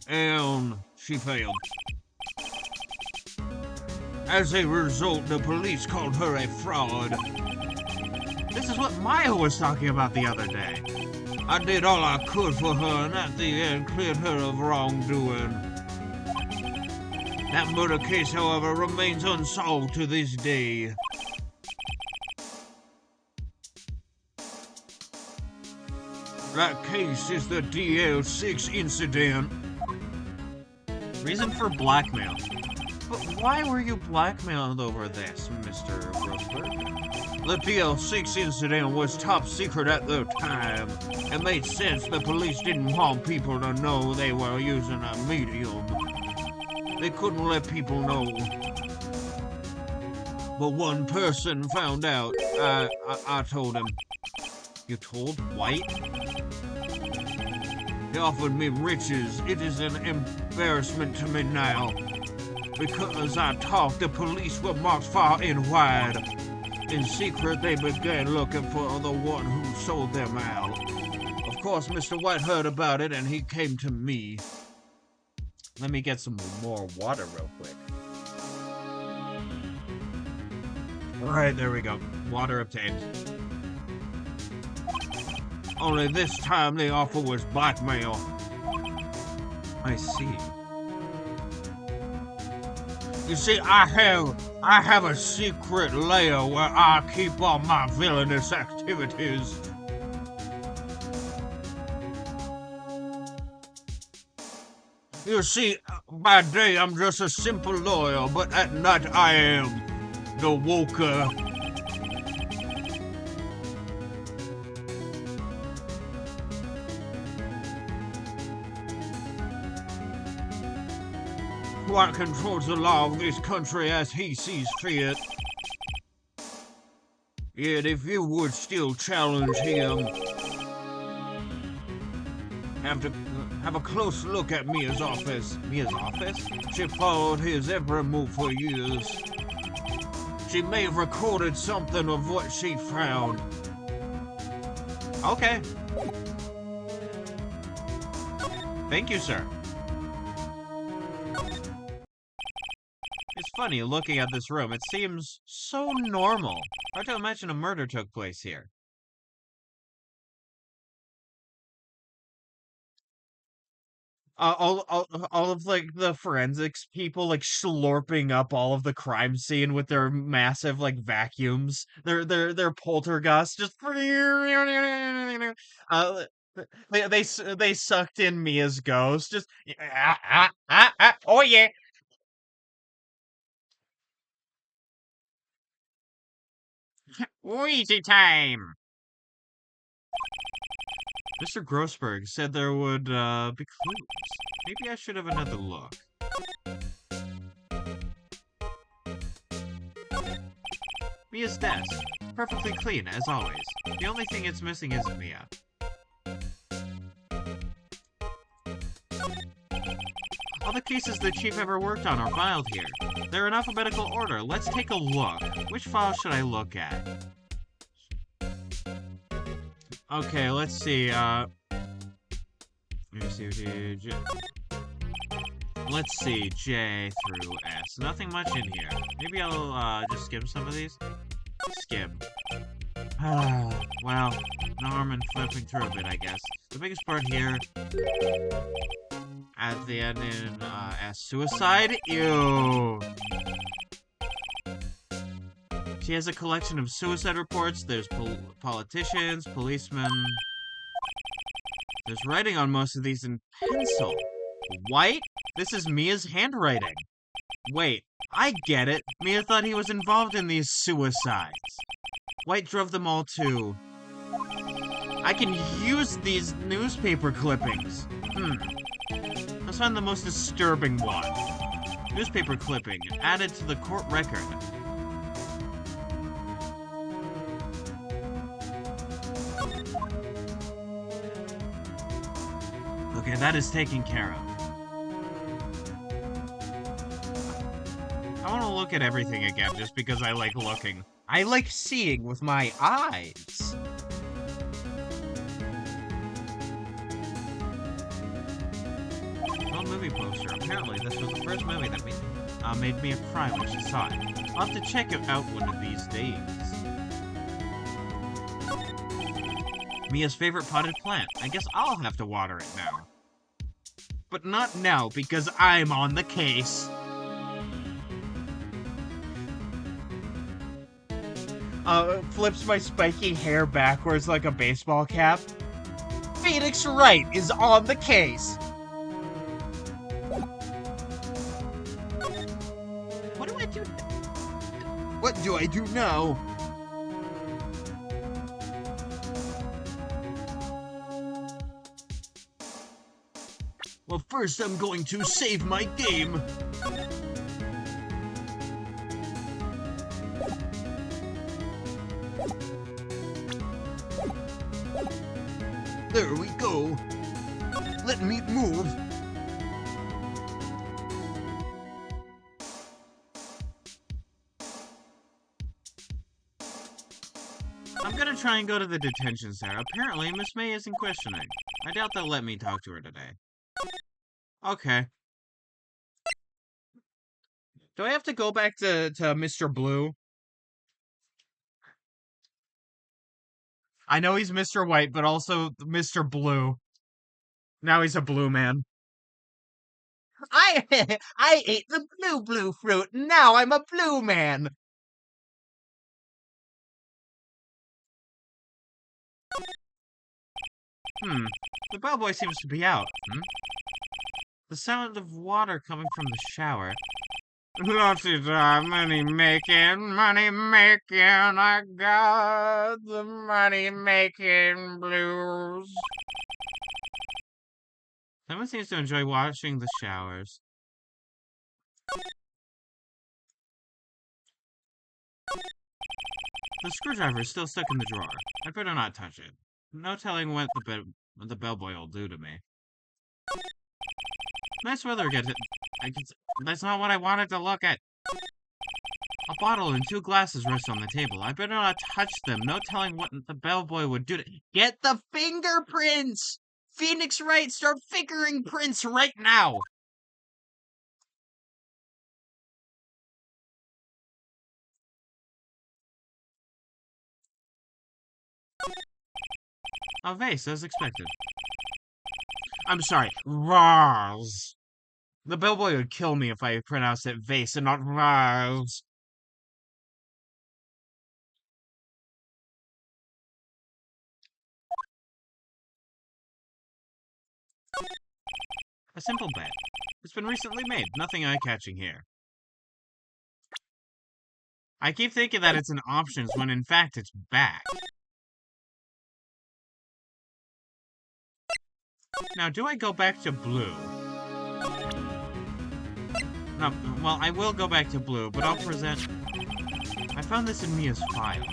And she failed. As a result, the police called her a fraud. This is what Maya was talking about the other day. I did all I could for her and at the end cleared her of wrongdoing. That murder case, however, remains unsolved to this day. That case is the DL6 incident. Reason for blackmail. But why were you blackmailed over this, Mr. Grossberg? The DL6 incident was top secret at the time. It made sense the police didn't want people to know they were using a medium. They couldn't let people know. But one person found out. I told him. You told White? He offered me riches. It is an embarrassment to me now. Because I talked, the police were marked far and wide. In secret, they began looking for the one who sold them out. Of course, Mr. White heard about it, and he came to me. Let me get some more water real quick. Alright, there we go. Water obtained. Only this time the offer was blackmail. I see. You see, I have a secret lair where I keep all my villainous activities. You see, by day I'm just a simple lawyer, but at night I am the Woker. White controls the law of this country as he sees fit. Yet if you would still challenge him, have a close look at Mia's office. Mia's office? She followed his every move for years. She may have recorded something of what she found. Okay. Thank you, sir. It's funny, looking at this room, it seems so normal. Hard to imagine a murder took place here. All of, like, the forensics people, like, slurping up all of the crime scene with their massive, like, vacuums. Their poltergeist just... They sucked in Mia's ghost. Just Oh yeah. Wheezy time. Mr. Grossberg said there would be clues. Maybe I should have another look. Mia's desk. Perfectly clean, as always. The only thing it's missing is Mia. All the cases the chief ever worked on are filed here. They're in alphabetical order. Let's take a look. Which file should I look at? Okay, let's see, let me see, let's see, J through S. Nothing much in here. Maybe I'll, just skim some of these? Skim. Well, no harm in flipping through a bit, I guess. The biggest part here, at the end in, S. Suicide? Ew. She has a collection of suicide reports. There's politicians, policemen. There's writing on most of these in pencil. White? This is Mia's handwriting. Wait, I get it. Mia thought he was involved in these suicides. White drove them all to... I can use these newspaper clippings. Let's find the most disturbing one. Newspaper clipping, added to the court record. Okay, that is taken care of. I want to look at everything again just because I like looking. I like seeing with my eyes. Old movie poster. Apparently, this was the first movie that made Mia cry when she saw it. I'll have to check it out one of these days. Mia's favorite potted plant. I guess I'll have to water it now. But not now, because I'm on the case. Flips my spiky hair backwards like a baseball cap. Phoenix Wright is on the case. What do I do? What do I do now? Well, first I'm going to save my game. There we go. Let me move. I'm gonna try and go to the detention center. Apparently, Miss May isn't questioning. I doubt they'll let me talk to her today. Okay. Do I have to go back to Mr. Blue? I know he's Mr. White, but also Mr. Blue. Now he's a blue man. I ate the blue fruit, and now I'm a blue man. The bellboy seems to be out. The sound of water coming from the shower. La-ti-da, money making, I got the money making blues. Someone seems to enjoy washing the showers. The screwdriver is still stuck in the drawer. I better not touch it. No telling what the bellboy will do to me. Nice weather again. That's not what I wanted to look at. A bottle and 2 glasses rest on the table. I better not touch them. No telling what the bellboy would do to... Get the fingerprints! Phoenix Wright, start fingering prints right now! A vase, as expected. I'm sorry, vase. The bellboy would kill me if I pronounced it vase and not vase. A simple bet. It's been recently made. Nothing eye-catching here. I keep thinking that it's in options when in fact it's back. Now, do I go back to blue? No, well, I will go back to blue, but I'll present... I found this in Mia's files.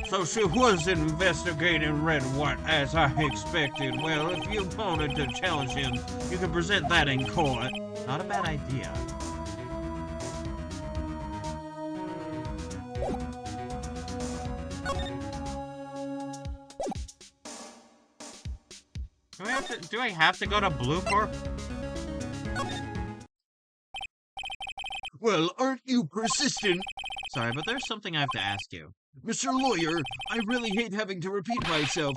So she was investigating Red White as I expected. Well, if you wanted to challenge him, you can present that in court. Not a bad idea. Do I have to go to Blue Corp? Well, aren't you persistent? Sorry, but there's something I have to ask you. Mr. Lawyer, I really hate having to repeat myself.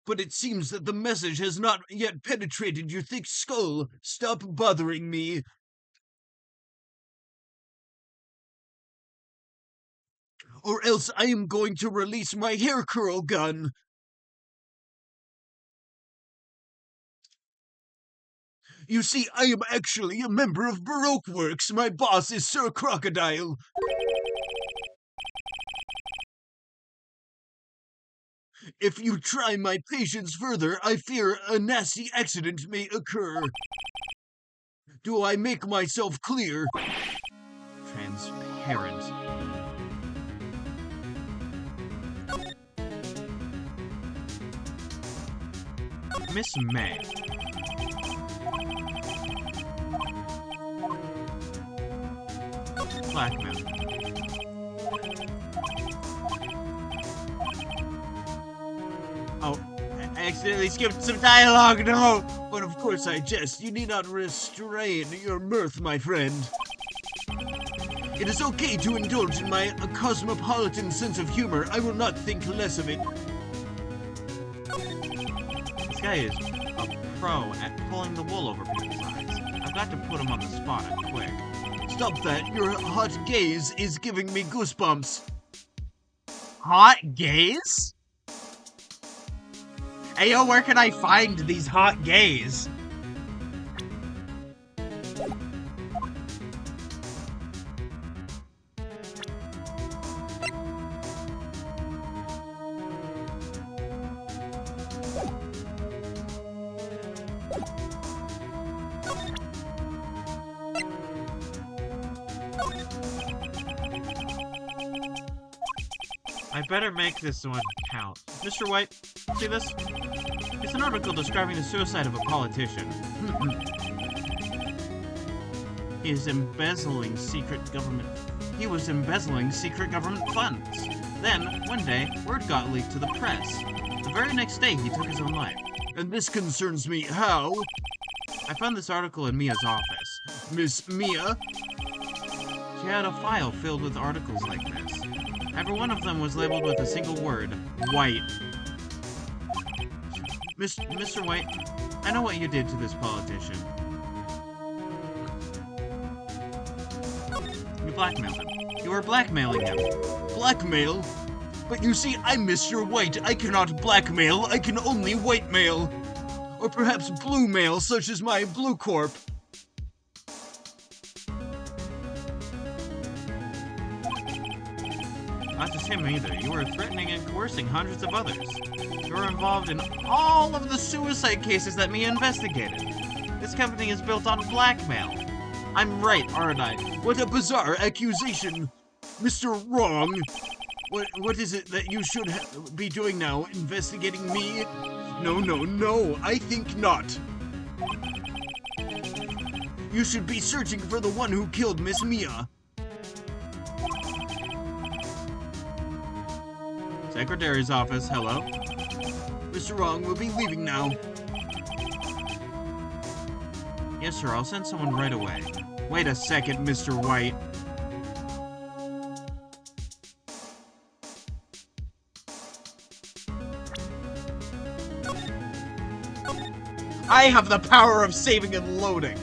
But it seems that the message has not yet penetrated your thick skull. Stop bothering me. Or else I am going to release my hair curl gun. You see, I am actually a member of Baroque Works. My boss is Sir Crocodile. If you try my patience further, I fear a nasty accident may occur. Do I make myself clear? Transparent. Miss May. Blackmail. Oh, I accidentally skipped some dialogue, no! But of course I jest. You need not restrain your mirth, my friend. It is okay to indulge in my cosmopolitan sense of humor. I will not think less of it. This guy is a pro at pulling the wool over people's eyes. I've got to put him on the spot quick. Stop that. Your hot gaze is giving me goosebumps. Hot gays? Hey, yo, where can I find these hot gays? I better make this one count. Mr. White, see this? It's an article describing the suicide of a politician. He was embezzling secret government funds. Then, one day, word got leaked to the press. The very next day, he took his own life. And this concerns me. How? I found this article in Mia's office. Miss Mia? She had a file filled with articles like this. Every one of them was labeled with a single word, white. Mr. White, I know what you did to this politician. You blackmailed him. You were blackmailing him. Blackmail? But you see, I'm Mr. White. I cannot blackmail. I can only whitemail. Or perhaps blue mail, such as my Blue Corp. Not just him either. You were threatening and coercing hundreds of others. You were involved in all of the suicide cases that Mia investigated. This company is built on blackmail. I'm right, aren't I? What a bizarre accusation. Mr. Wrong. What is it that you should be doing now? Investigating me? No, I think not. You should be searching for the one who killed Miss Mia. Secretary's office, hello? Mr. Wrong will be leaving now. Yes, sir, I'll send someone right away. Wait a second, Mr. White. I have the power of saving and loading.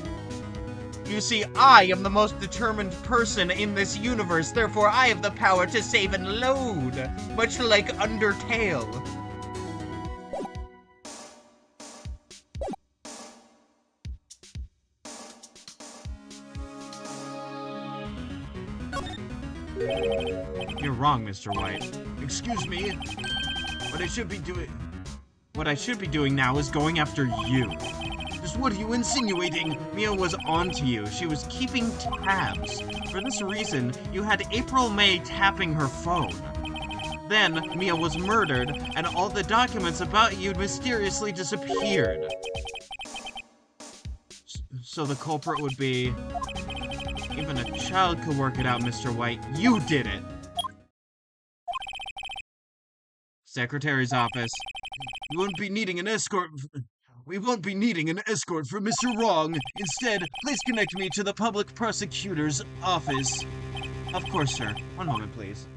You see, I am the most determined person in this universe, therefore I have the power to save and load, much like Undertale. wrong, Mr. White. Excuse me? What I should be doing now is going after you. Just what are you insinuating? Mia was onto you. She was keeping tabs. For this reason, you had April May tapping her phone. Then, Mia was murdered, and all the documents about you mysteriously disappeared. So the culprit would be... Even a child could work it out, Mr. White. You did it! Secretary's office. We won't be needing an escort for Mr. Wrong. Instead, please connect me to the public prosecutor's office. Of course, sir. One moment, please.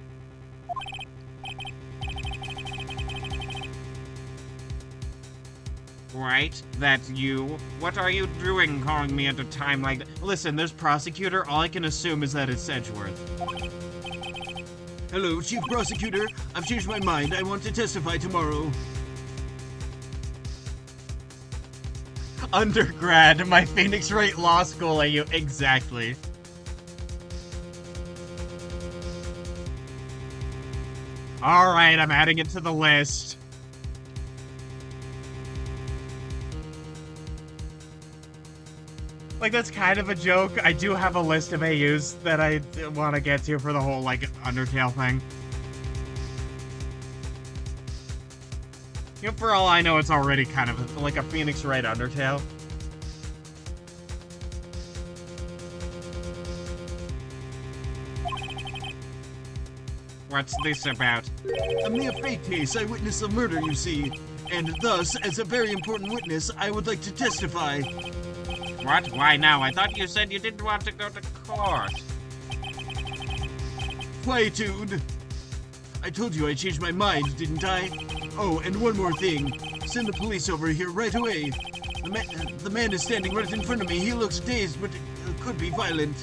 Right? That's you? What are you doing calling me at a time like that? Listen, there's prosecutor. All I can assume is that it's Sedgeworth. Hello, Chief Prosecutor. I've changed my mind. I want to testify tomorrow. Undergrad, my Phoenix Wright Law School at you. Exactly. Alright, I'm adding it to the list. Like, that's kind of a joke. I do have a list of AUs that I want to get to for the whole, like, Undertale thing. You know, for all I know, it's already kind of like a Phoenix Wright Undertale. What's this about? A mere fake case. I witnessed a murder, you see. And thus, as a very important witness, I would like to testify. What? Why now? I thought you said you didn't want to go to court. Quietude. I told you I changed my mind, didn't I? Oh, and one more thing. Send the police over here right away. The man is standing right in front of me. He looks dazed, but could be violent.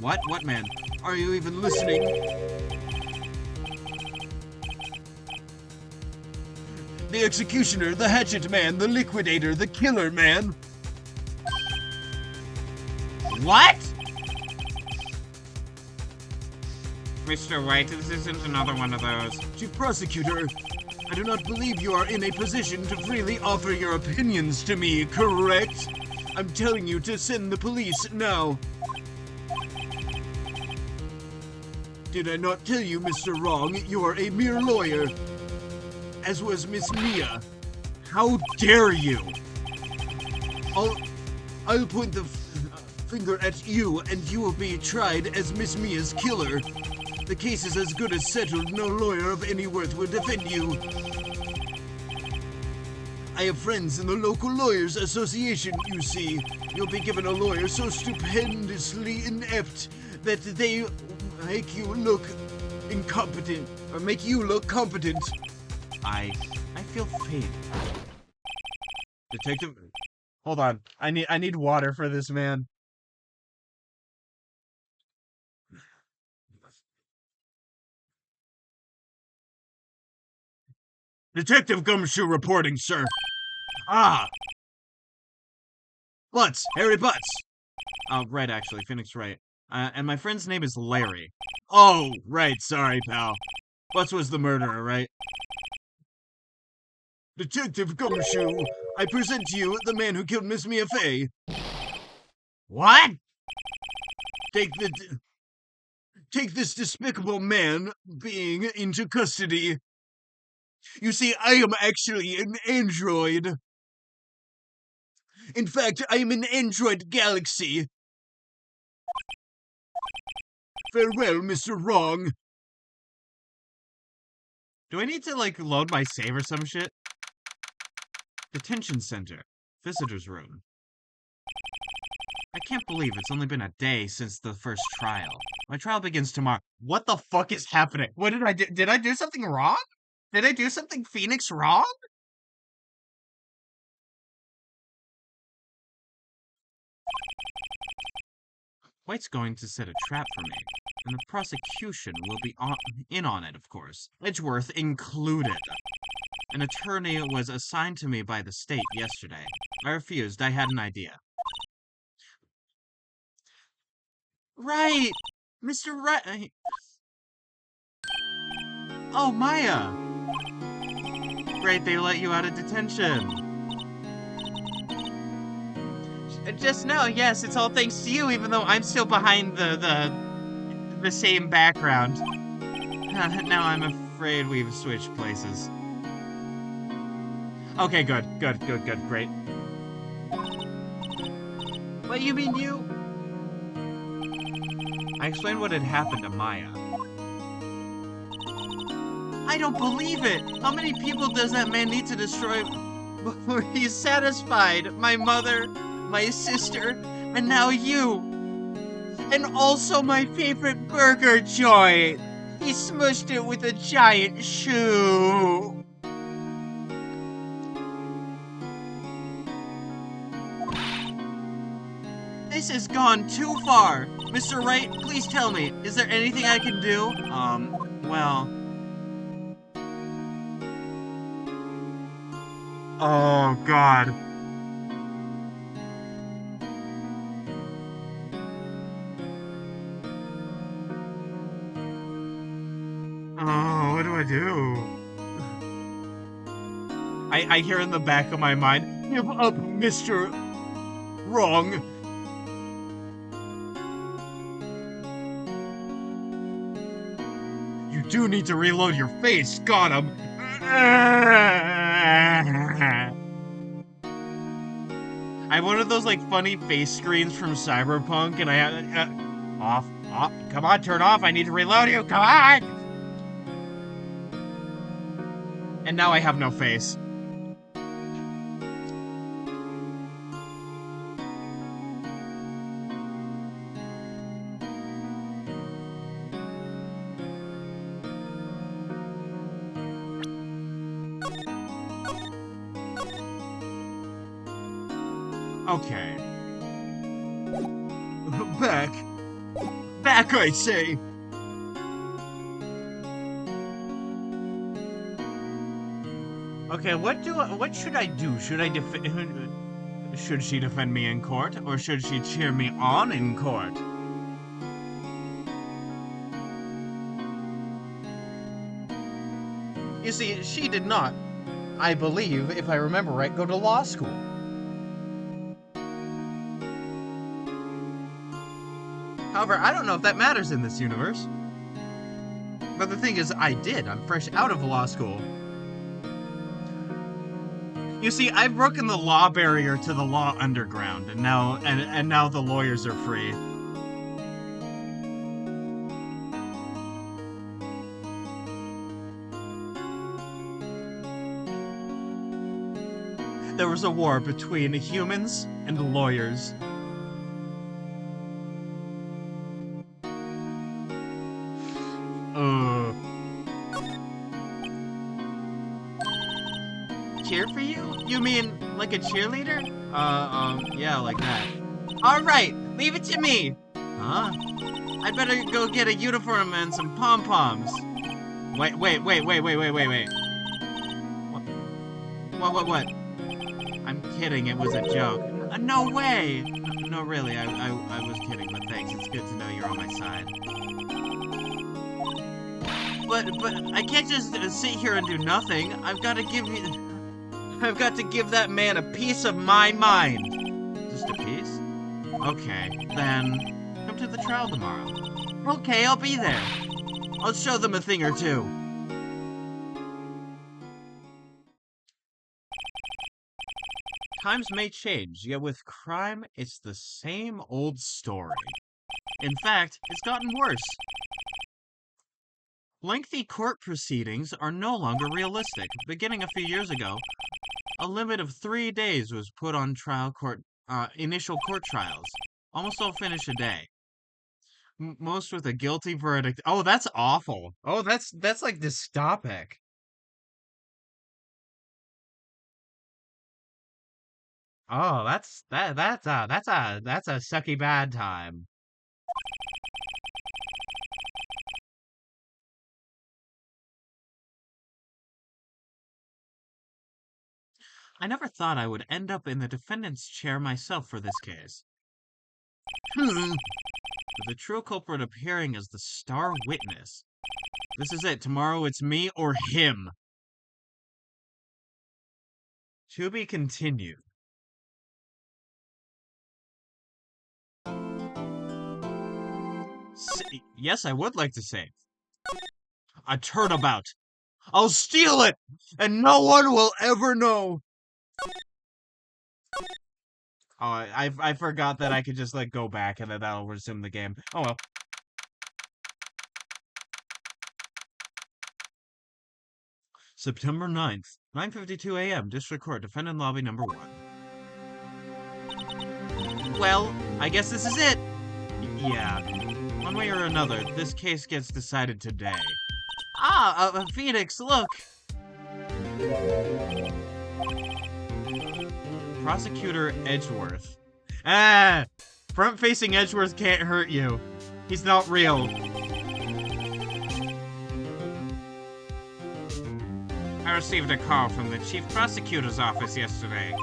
What? What man? Are you even listening? The executioner, the hatchet man, the liquidator, the killer man. What? Mr. White, this isn't another one of those. Chief Prosecutor, I do not believe you are in a position to freely offer your opinions to me, correct? I'm telling you to send the police now. Did I not tell you, Mr. Wrong, you are a mere lawyer? As was Miss Mia. How dare you? I'll point the finger at you, and you will be tried as Miss Mia's killer. The case is as good as settled. No lawyer of any worth will defend you. I have friends in the local lawyers association, you see. You'll be given a lawyer so stupendously inept that they make you look incompetent, or make you look competent. I feel pain. Detective, hold on. I need water for this man. Detective Gumshoe reporting, sir. Ah! Butts! Harry Butts! Right, actually. Phoenix Wright. And my friend's name is Larry. Oh, right. Sorry, pal. Butts was the murderer, right? Detective Gumshoe, I present to you the man who killed Miss Mia Fey. What? Take this despicable man being into custody. You see, I am actually an android. In fact, I am an android galaxy. Farewell, Mr. Wrong. Do I need to, like, load my save or some shit? Detention center. Visitor's room. I can't believe it's only been a day since the first trial. My trial begins tomorrow. What the fuck is happening? What did I do? Did I do something wrong? Did I do something Phoenix wrong? White's going to set a trap for me, and the prosecution will be in on it, of course. Edgeworth included. An attorney was assigned to me by the state yesterday. I refused. I had an idea. Right! Mr. Wright... Oh, Maya! Great, they let you out of detention. Just know, yes, it's all thanks to you, even though I'm still behind the same background. Now I'm afraid we've switched places. Okay, good, great. What, you mean you? I explained what had happened to Maya. I don't believe it! How many people does that man need to destroy before he's satisfied? My mother, my sister, and now you! And also my favorite burger joint! He smushed it with a giant shoe! This has gone too far! Mr. Wright, please tell me, is there anything I can do? Well... Oh, God. Oh, what do I do? I hear in the back of my mind, give up, Mr. Wrong. You do need to reload your face, got him. I have one of those, like, funny face screens from Cyberpunk, and I have... off. Come on, turn off, I need to reload you, come on! And now I have no face. Okay. Back. Back, I say! Okay, what should I do? Should should she defend me in court, or should she cheer me on in court? You see, she did not, I believe, if I remember right, go to law school. However, I don't know if that matters in this universe. But the thing is, I did. I'm fresh out of law school. You see, I've broken the law barrier to the law underground, and now the lawyers are free. There was a war between humans and lawyers. Cheer for you? You mean like a cheerleader? Yeah, like that. Alright, leave it to me! Huh? I better go get a uniform and some pom-poms. Wait. What? I'm kidding, it was a joke. No way! No, really, I was kidding, but thanks. It's good to know you're on my side. But I can't just sit here and do nothing. I've got to give that man a piece of my mind. Just a piece? Okay, then come to the trial tomorrow. Okay, I'll be there. I'll show them a thing or two. Times may change, yet with crime, it's the same old story. In fact, it's gotten worse. Lengthy court proceedings are no longer realistic. Beginning a few years ago, a limit of 3 days was put on initial court trials. Almost all finish a day. Most with a guilty verdict. Oh, that's awful. Oh, that's like dystopic. Oh, that's a sucky bad time. I never thought I would end up in the defendant's chair myself for this case. With the true culprit appearing as the star witness. This is it. Tomorrow it's me or him. To be continued. Yes, I would like to save. A turnabout. I'll steal it, and no one will ever know. Oh, I forgot that I could just, like, go back, and then that'll resume the game. Oh, well. September 9th, 9:52 a.m., District Court, Defendant Lobby number 1. Well, I guess this is it. Yeah. One way or another, this case gets decided today. Ah, Phoenix, look! Prosecutor Edgeworth. Ah! Front-facing Edgeworth can't hurt you. He's not real. I received a call from the Chief Prosecutor's office yesterday.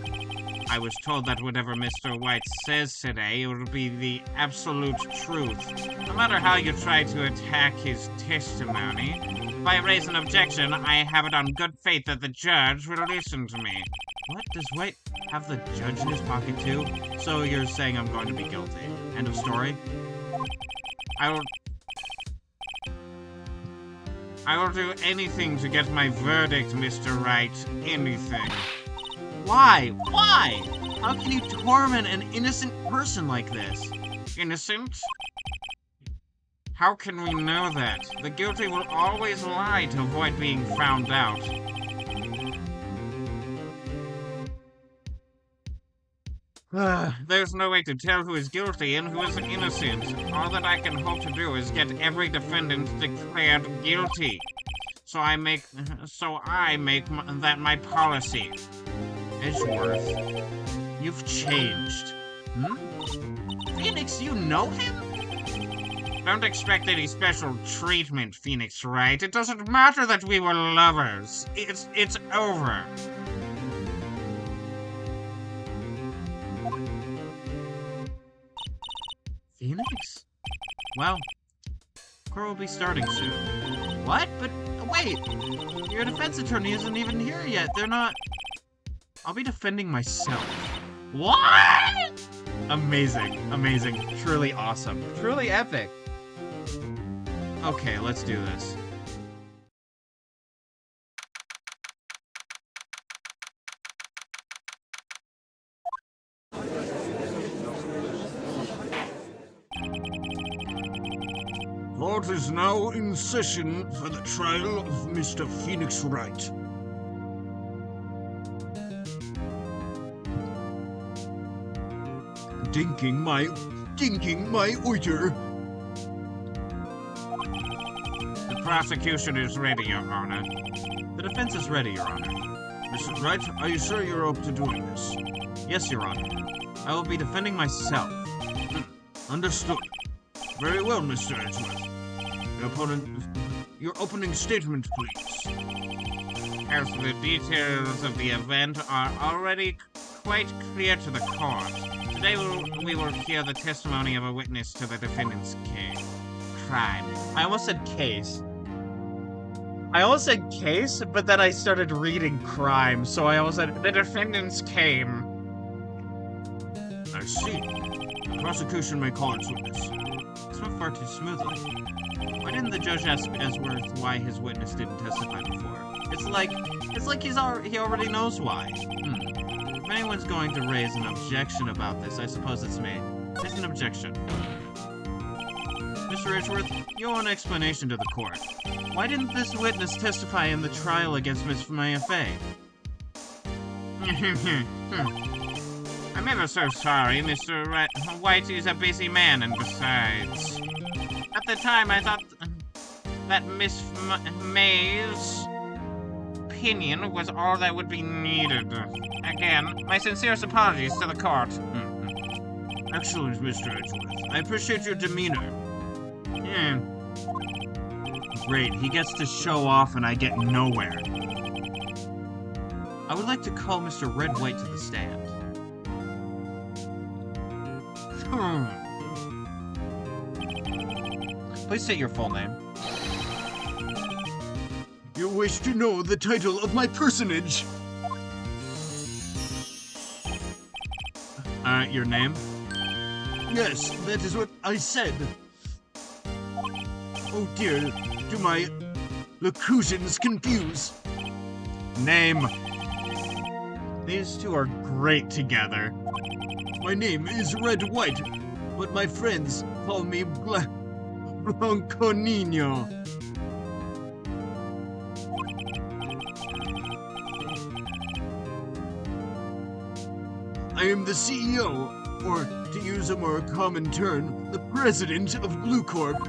I was told that whatever Mr. White says today, it will be the absolute truth. No matter how you try to attack his testimony, if I raise an objection, I have it on good faith that the judge will listen to me. What? Does White have the judge in his pocket too? So you're saying I'm going to be guilty. End of story? I will do anything to get my verdict, Mr. Wright. Anything. Why? Why? How can you torment an innocent person like this? Innocent? How can we know that? The guilty will always lie to avoid being found out. There's no way to tell who is guilty and who is innocent. All that I can hope to do is get every defendant declared guilty. So I make that my policy. Edgeworth, you've changed. Phoenix, you know him? Don't expect any special treatment, Phoenix Wright. It doesn't matter that we were lovers. It's over. Phoenix? Well, court will be starting soon. What? But wait! Your defense attorney isn't even here yet. They're not... I'll be defending myself. What? Amazing. Amazing. Truly awesome. Truly epic. Okay, let's do this. Court is now in session for the trial of Mr. Phoenix Wright. Dinking my oiter. The prosecution is ready, Your Honor. The defense is ready, Your Honor. Mr. Wright, are you sure you're open to doing this? Yes, Your Honor. I will be defending myself. Understood. Very well, Mr. Edgeworth. Your opening statement, please. As the details of the event are already quite clear to the court, today we will hear the testimony of a witness to the defendant's crime. I almost said case. But then I started reading crime, so I almost said the defendant's came. I see. The prosecution may call its witness. This went far too smoothly. Why didn't the judge ask Edgeworth why his witness didn't testify before? It's like he already knows why. If anyone's going to raise an objection about this, I suppose it's me. It's an objection. Mr. Edgeworth, you owe an explanation to the court. Why didn't this witness testify in the trial against Miss Mayafay? I'm ever so sorry, Mr. White is a busy man, and besides... At the time, I thought that Miss May's opinion was all that would be needed. Again, my sincerest apologies to the court. Excellent, Mr. Edgeworth. I appreciate your demeanor. Great, he gets to show off and I get nowhere. I would like to call Mr. Red White to the stand. Please state your full name. You wish to know the title of my personage? Your name? Yes, that is what I said. Oh dear, do my locutions confuse? Name. These two are great together. My name is Red White, but my friends call me Blanco Nino. I am the CEO, or to use a more common term, the president of Blue Corp.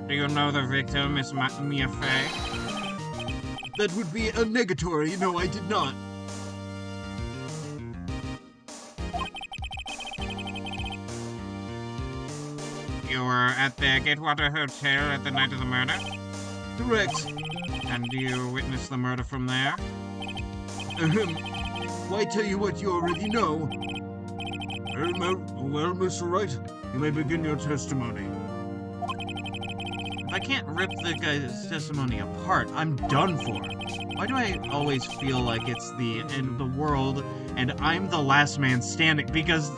Do you know the victim, Miss Mia Fey? That would be a negatory. No, I did not. You were at the Gatewater Hotel at the night of the murder? Correct. And do you witness the murder from there? Ahem. Why tell you what you already know? Well, Mr. Wright, you may begin your testimony. If I can't rip the guy's testimony apart, I'm done for. Why do I always feel like it's the end of the world and I'm the last man standing? Because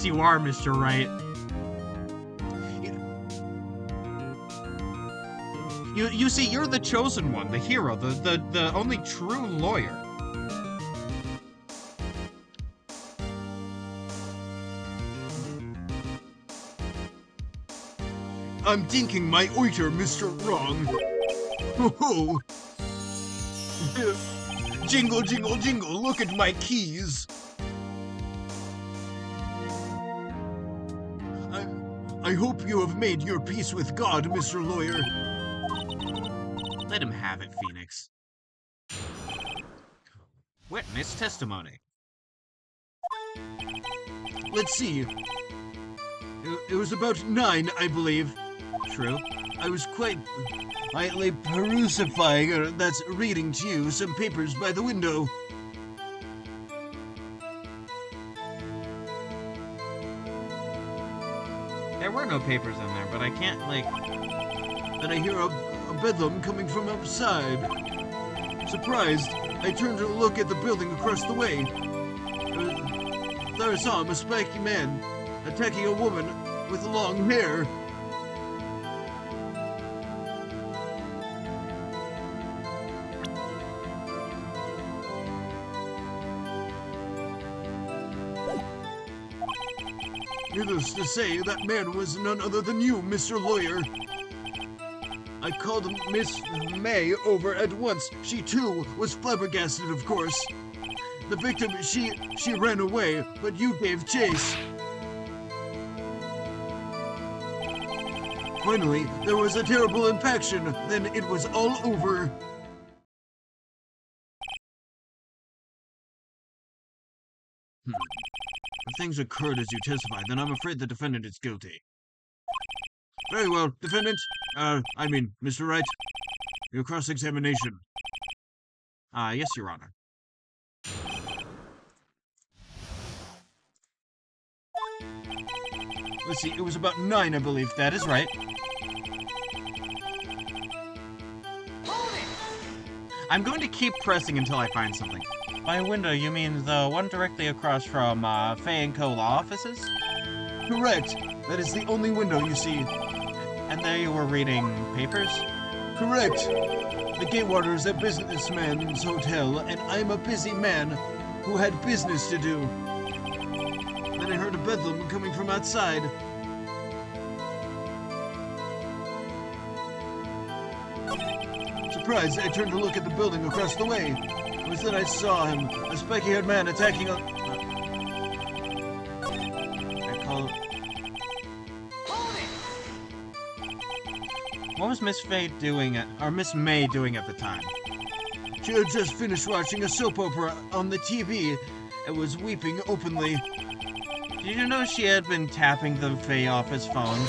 you are, Mr. Wright. You see, you're the chosen one, the hero, the only true lawyer. I'm dinking my oiter, Mr. Wrong. Ho ho! Jingle, jingle, jingle, look at my keys. I hope you have made your peace with God, Mr. Lawyer. Let him have it, Phoenix. Witness testimony. Let's see. It was about 9, I believe. True. I was quite quietly perusifying, or that's reading to you, some papers by the window. There were no papers in there, but I can't, like... Then I hear a bedlam coming from outside. Surprised, I turned to look at the building across the way. There I saw him, a spiky man, attacking a woman with long hair. Needless to say, that man was none other than you, Mr. Lawyer. I called Miss May over at once. She, too, was flabbergasted, of course. The victim, she ran away, but you gave chase. Finally, there was a terrible impaction. Then it was all over. If things occurred as you testified, then I'm afraid the defendant is guilty. Very well, defendant. Mr. Wright. Your cross-examination. Yes, Your Honor. Let's see, it was about 9, I believe. That is right. I'm going to keep pressing until I find something. By window, you mean the one directly across from Fay & Co. law offices? Correct. That is the only window you see. And there you were reading papers? Correct. The Gatewater is a businessman's hotel, and I'm a busy man who had business to do. Then I heard a bedlam coming from outside. Surprised, I turned to look at the building across the way. It was then I saw him, a spiky-haired man attacking a... I called... What was Miss May doing at the time? She had just finished watching a soap opera on the TV and was weeping openly. Did you know she had been tapping the Fay office phone?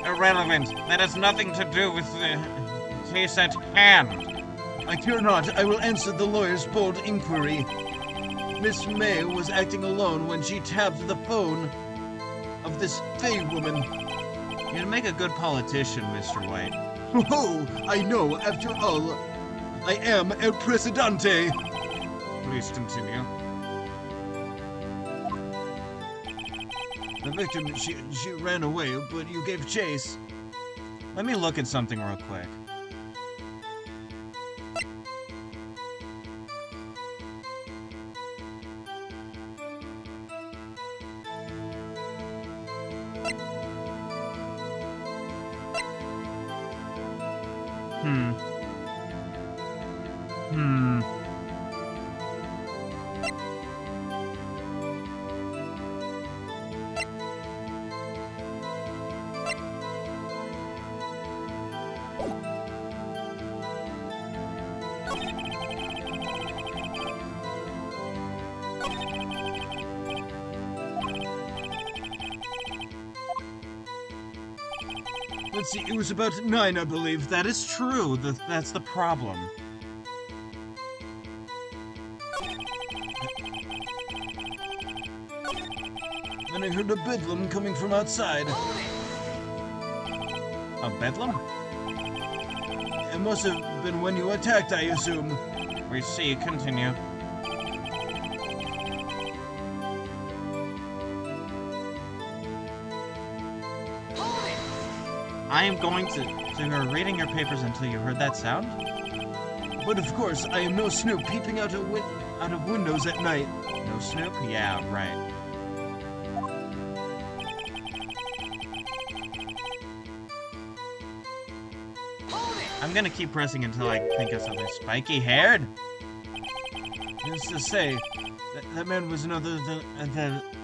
Irrelevant. That has nothing to do with the case at hand. I care not. I will answer the lawyer's bold inquiry. Miss May was acting alone when she tapped the phone of this Fay woman. You'd make a good politician, Mr. White. Oh, I know, after all, I am El Presidente. Please continue. The victim, she ran away, but you gave chase. Let me look at something real quick. Let's see, it was about 9, I believe. That is true. That's the problem. Then I heard a bedlam coming from outside. A bedlam? It must have been when you attacked, I assume. We see. Continue. I am going to... So you were reading your papers until you heard that sound? But of course, I am no snoop peeping out of windows at night. No Snoop? Yeah, right. I'm gonna keep pressing until I think of something spiky-haired. Just to say, that man was none other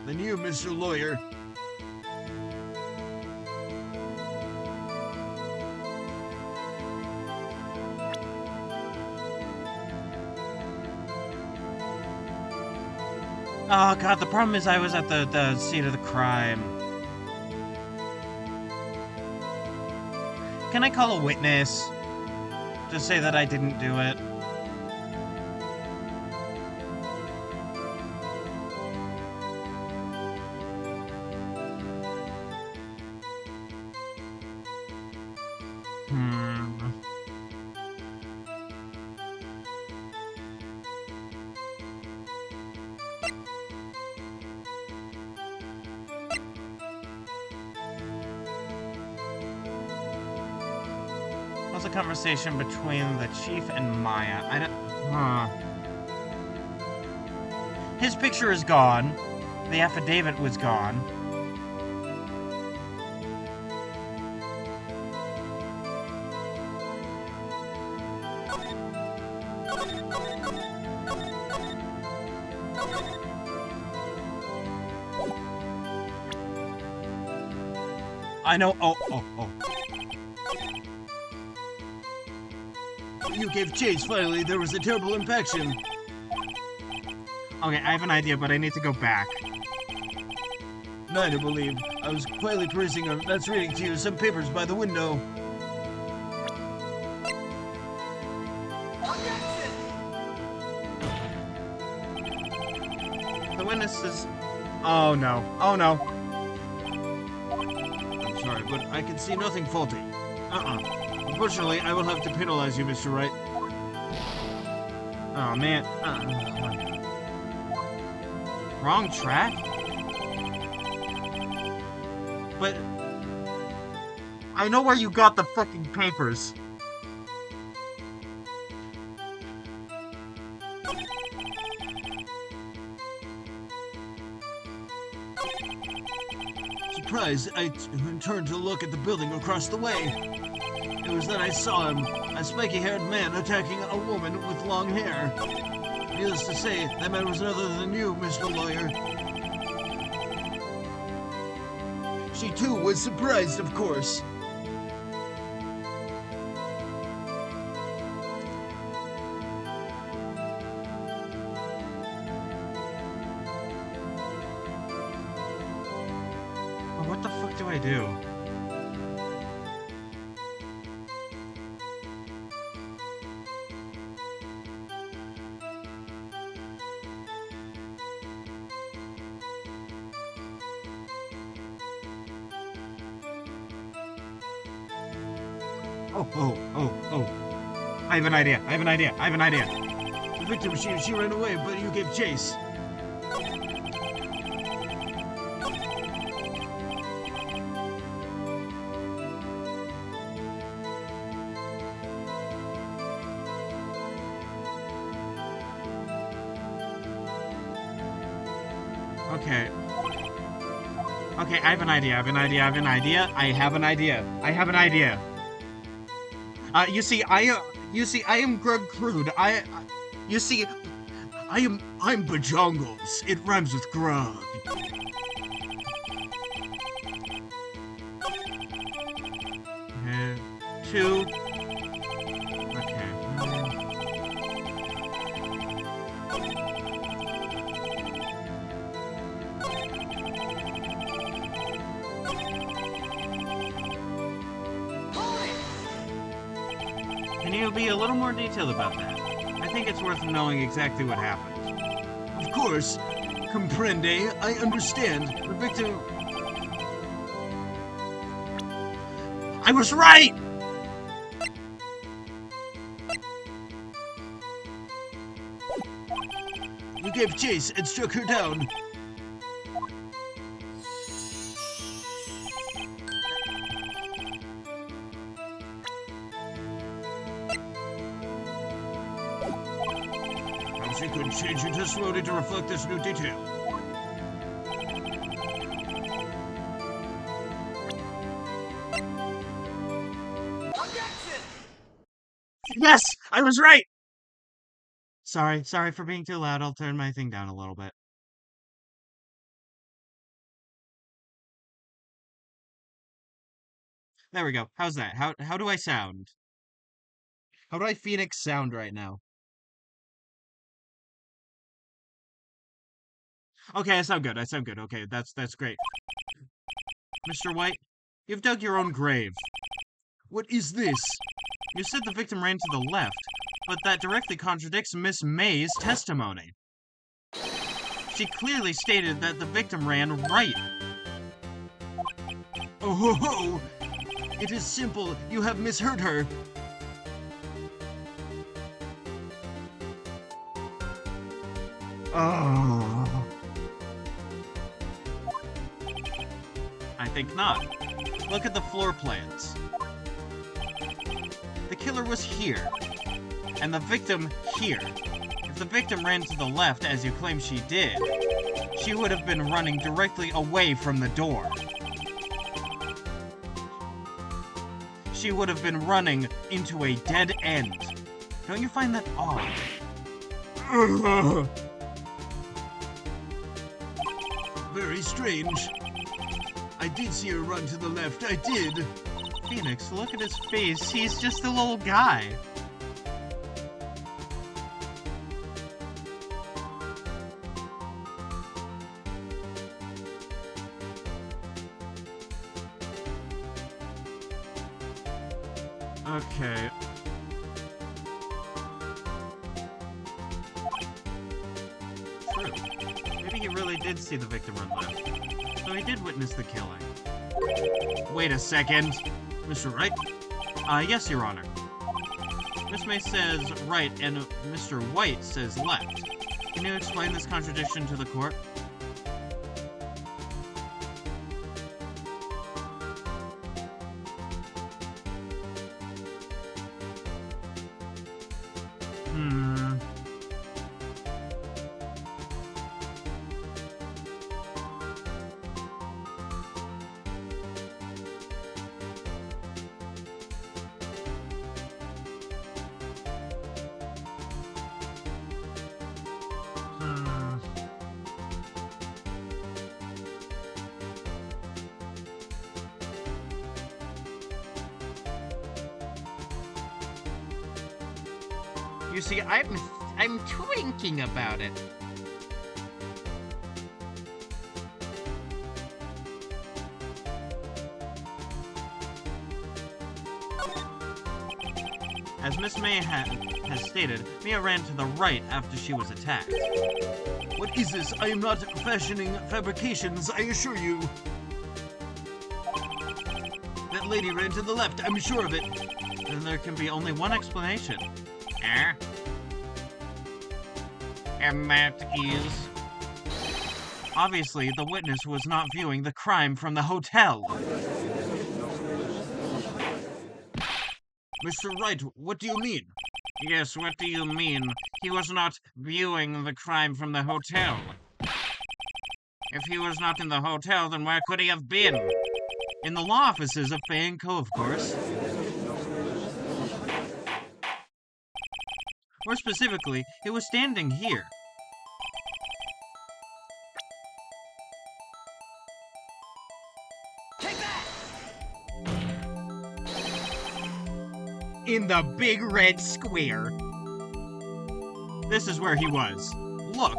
than you, Mr. Lawyer. Oh god, the problem is I was at the scene of the crime. Can I call a witness? Just say that I didn't do it. Was a conversation between the chief and Maya. I don't... His picture is gone. The affidavit was gone. I know... Oh. You gave chase, finally. There was a terrible impaction. Okay, I have an idea, but I need to go back. 9, I believe. I was quietly perusing that's reading to you some papers by the window. The witness is... Oh no. Oh no. I'm sorry, but I can see nothing faulty. Unfortunately, I will have to penalize you, Mr. Wright. Oh man. Wrong track? But... I know where you got the fucking papers. Surprised, I turned to look at the building across the way. It was then I saw him, a spiky-haired man attacking a woman with long hair. Needless to say, that man was none other than you, Mr. Lawyer. She too was surprised, of course. What the fuck do I do? Oh. I have an idea. The victim, she ran away, but you gave chase. Okay. Okay, I have an idea. You see, I am Greg Crude. I'm Bajongles. It rhymes with grog. Two. Okay. Can you be a little more detailed about that? I think it's worth knowing exactly what happened. Of course. Comprende. I understand. The victim... I was right! You gave chase and struck her down. Perhaps you could change your testimony to reflect this new detail. Yes! I was right! Sorry for being too loud. I'll turn my thing down a little bit. There we go. How's that? How do I sound? How do I Phoenix sound right now? Okay, I sound good. Okay, that's great. Mr. White, you've dug your own grave. What is this? You said the victim ran to the left, but that directly contradicts Miss May's testimony. She clearly stated that the victim ran right. Oh ho ho! It is simple. You have misheard her. Oh. I think not. Look at the floor plans. The killer was here, and the victim here. If the victim ran to the left, as you claim she did, she would have been running directly away from the door. She would have been running into a dead end. Don't you find that odd? Very strange. I did see her run to the left, I did. Phoenix, look at his face. He's just a little guy. Okay. True. Maybe he really did see the victim run left. So he did witness the killing. Wait a second. Mr. Wright? Yes, Your Honor. Miss May says right and Mr. White says left. Can you explain this contradiction to the court? You see, I'm thinking about it. As Miss May has stated, Mia ran to the right after she was attacked. What is this? I am not fashioning fabrications, I assure you. That lady ran to the left, I'm sure of it. then there can be only one explanation. Eh? And that is... Obviously, the witness was not viewing the crime from the hotel. Mr. Wright, what do you mean? Yes, what do you mean? He was not viewing the crime from the hotel. If he was not in the hotel, then where could he have been? In the law offices of Fay & Co., of course. More specifically, he was standing here. In the big red square. This is where he was. Look.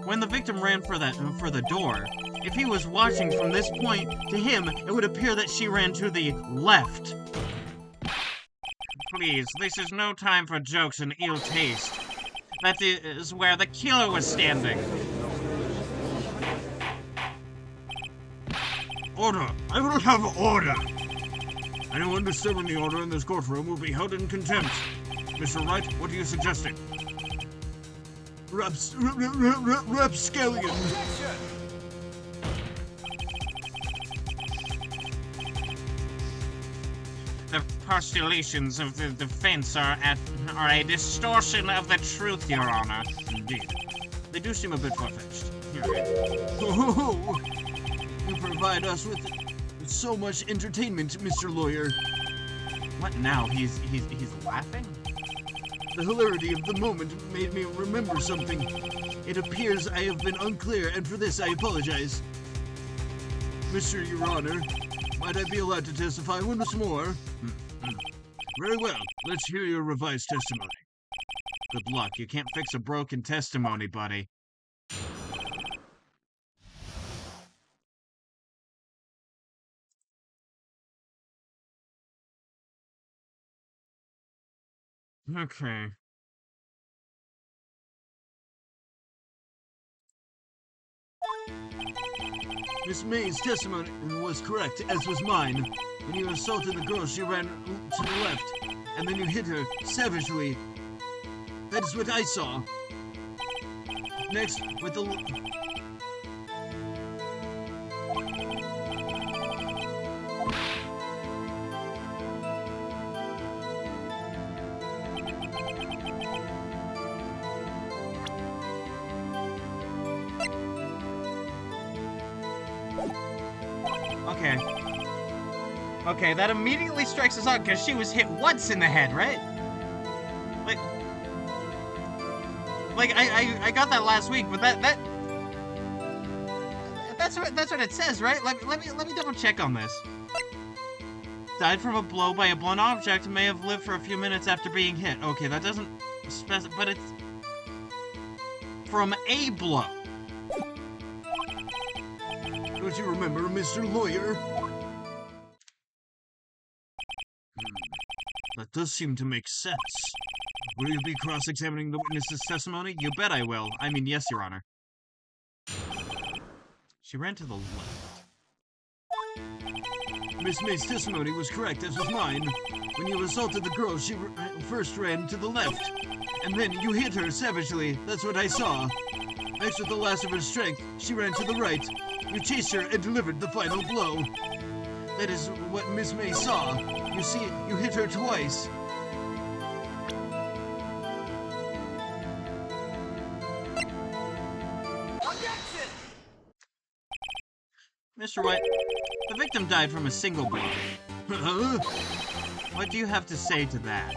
When the victim ran for the door, if he was watching from this point, to him, it would appear that she ran to the left. Please, this is no time for jokes and ill taste. That is where the killer was standing. Order! I will have order! Anyone disturbing the order in this courtroom will be held in contempt. Mr. Wright, what are you suggesting? Rapscallion! The postulations of the defense are a distortion of the truth, Your Honor. Indeed. They do seem a bit far-fetched. Oh, you provide us with so much entertainment, Mr. Lawyer. What now? He's laughing? The hilarity of the moment made me remember something. It appears I have been unclear, and for this I apologize. Mr. Your Honor, might I be allowed to testify once more? Very well. Let's hear your revised testimony. Good luck. You can't fix a broken testimony, buddy. Okay. Miss May's testimony was correct, as was mine. When you assaulted the girl, she ran to the left, and then you hit her savagely. That is what I saw. Next, with the... Okay, that immediately strikes us out because she was hit once in the head, right? Like I got that last week, but that's what it says, right? Let me double check on this. Died from a blow by a blunt object and may have lived for a few minutes after being hit. Okay, that doesn't specify, but it's from a blow. Don't you remember, Mr. Lawyer? That does seem to make sense. Will you be cross-examining the witness's testimony? You bet I will. I mean, yes, Your Honor. She ran to the left. Miss May's testimony was correct, as was mine. When you assaulted the girl, she first ran to the left, and then you hit her savagely. That's what I saw. Next, with the last of her strength, she ran to the right. You chased her and delivered the final blow. That is what Miss May saw. You see, you hit her twice. Mr. White, the victim died from a single blow. Huh? What do you have to say to that?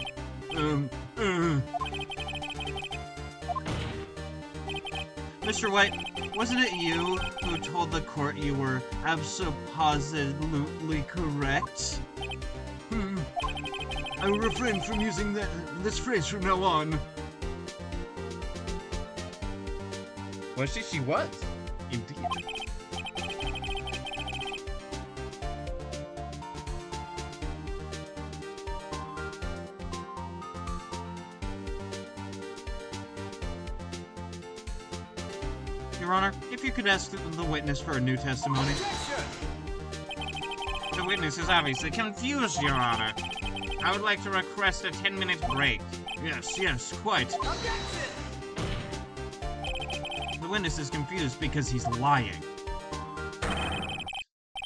Mr. White, wasn't it you who told the court you were absolutely correct? I will refrain from using this phrase from now on. Was she? She was. Indeed. Your Honor, if you could ask the witness for a new testimony. The witness is obviously confused, Your Honor. I would like to request a 10-minute break. Yes, quite. The witness is confused because he's lying.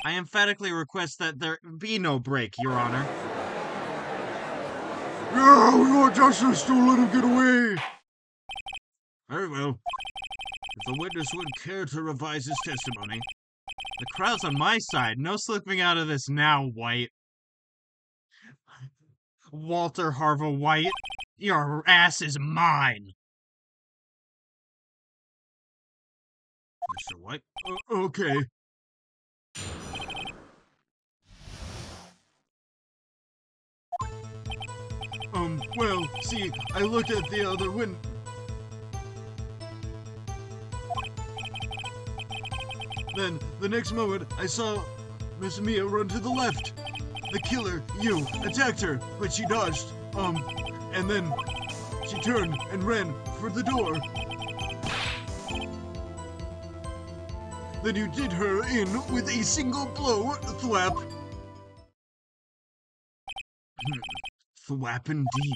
I emphatically request that there be no break, Your Honor. Yeah, we want justice, don't let him get away. Very well. If the witness would care to revise his testimony. The crowd's on my side. No slipping out of this now, White. Walter Harville White, your ass is mine. Mr. White? Okay. Well, see, I looked at the other window. Then, the next moment, I saw Miss Mia run to the left. The killer, you, attacked her, but she dodged. And then she turned and ran for the door. Then you did her in with a single blow, thwap. Thwap indeed.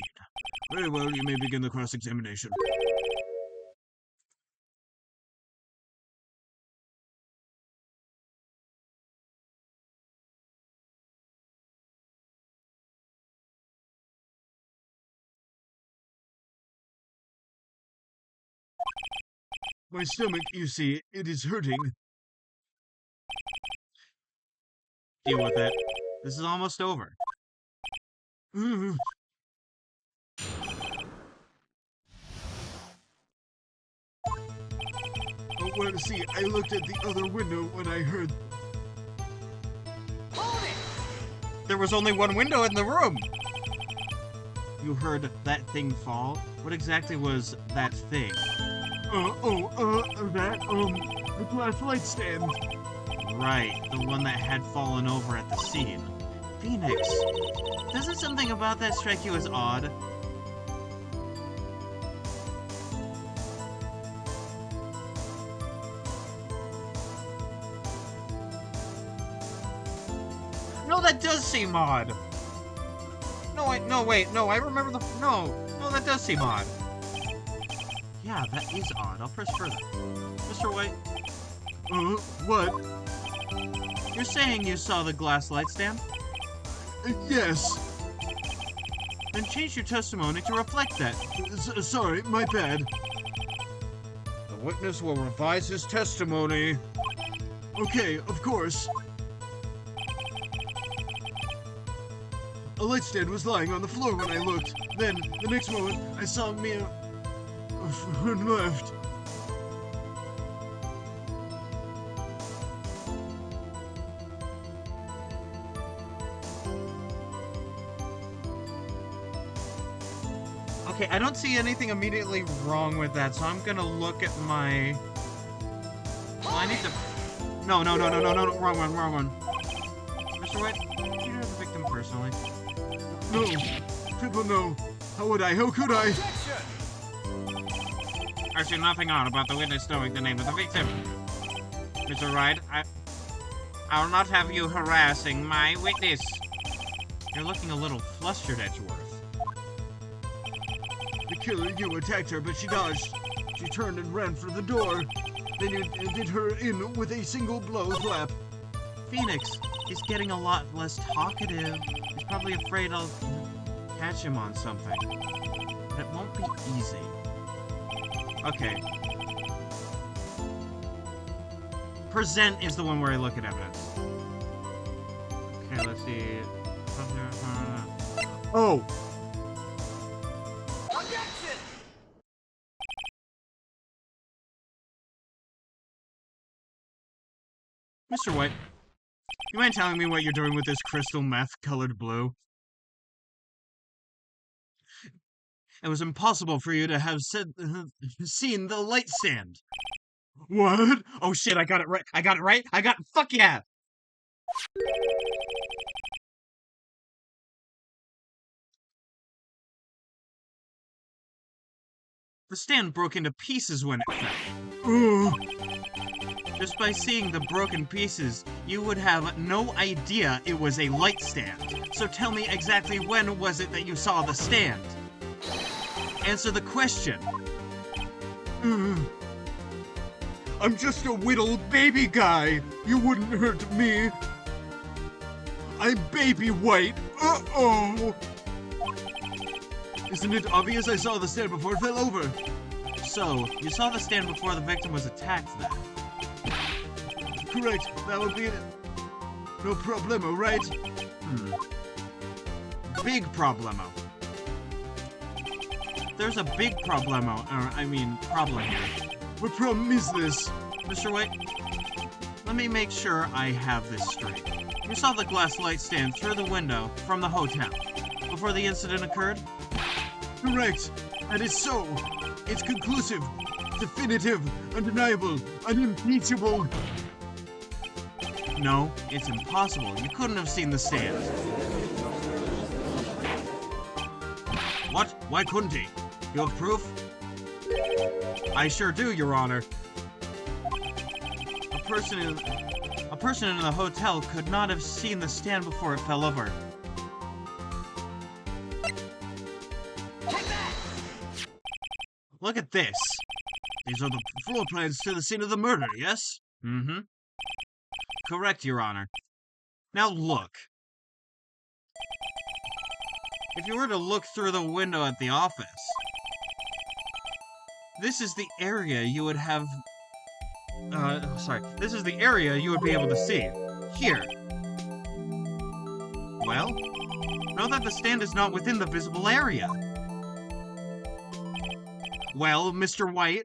Very well, you may begin the cross-examination. My stomach, you see, it is hurting. Deal with it. This is almost over. Oh, well, see, I looked at the other window when I heard. There was only one window in the room. You heard that thing fall? What exactly was that thing? The glass light stand. Right, the one that had fallen over at the scene. Phoenix, doesn't something about that strike you as odd? No, that does seem odd. No, I remember no, that does seem odd. Yeah, that is odd. I'll press further. Mr. White, What? you're saying you saw the glass light stand? Yes. Then change your testimony to reflect that. Sorry, my bad. The witness will revise his testimony. Okay, of course. A light stand was lying on the floor when I looked. Then, the next moment, I saw Mia run left. Okay, I don't see anything immediately wrong with that, so I'm gonna look at my... Well, I need to... No, wrong one. Mr. White, did you know the victim personally? No. Triple no. How would I? How could I? I see nothing odd about the witness knowing the name of the victim. Mr. Wright, I will not have you harassing my witness. You're looking a little flustered, Edgeworth. The killer, you attacked her, but she dodged. She turned and ran for the door. Then you did her in with a single blow thwap. Phoenix, he's getting a lot less talkative. He's probably afraid I'll catch him on something. But it won't be easy. Okay. Present is the one where I look at evidence. Okay, let's see. Oh! Mr. White, you mind telling me what you're doing with this crystal meth-colored blue? It was impossible for you to have seen the light stand. What? Oh shit, I got it right. Fuck yeah! The stand broke into pieces when it fell. Just by seeing the broken pieces, you would have no idea it was a light stand. So tell me exactly when was it that you saw the stand? Answer the question. I'm just a whittled baby guy. You wouldn't hurt me. I'm Baby White. Uh-oh. Isn't it obvious I saw the stand before it fell over? So, you saw the stand before the victim was attacked then? Correct. That would be it. No problemo, right? Big problemo. There's a big problem here. What problem is this? Mr. White, let me make sure I have this straight. You saw the glass light stand through the window from the hotel before the incident occurred? Correct. That is so. It's conclusive, definitive, undeniable, unimpeachable. No, it's impossible. You couldn't have seen the stand. What? Why couldn't he? You have proof? I sure do, Your Honor. A person in the hotel could not have seen the stand before it fell over. Look at this. These are the floor plans to the scene of the murder, yes? Mm-hmm. Correct, Your Honor. Now look. If you were to look through the window at the office, this is the area you would have... This is the area you would be able to see. Here. Well, know that the stand is not within the visible area. Well, Mr. White?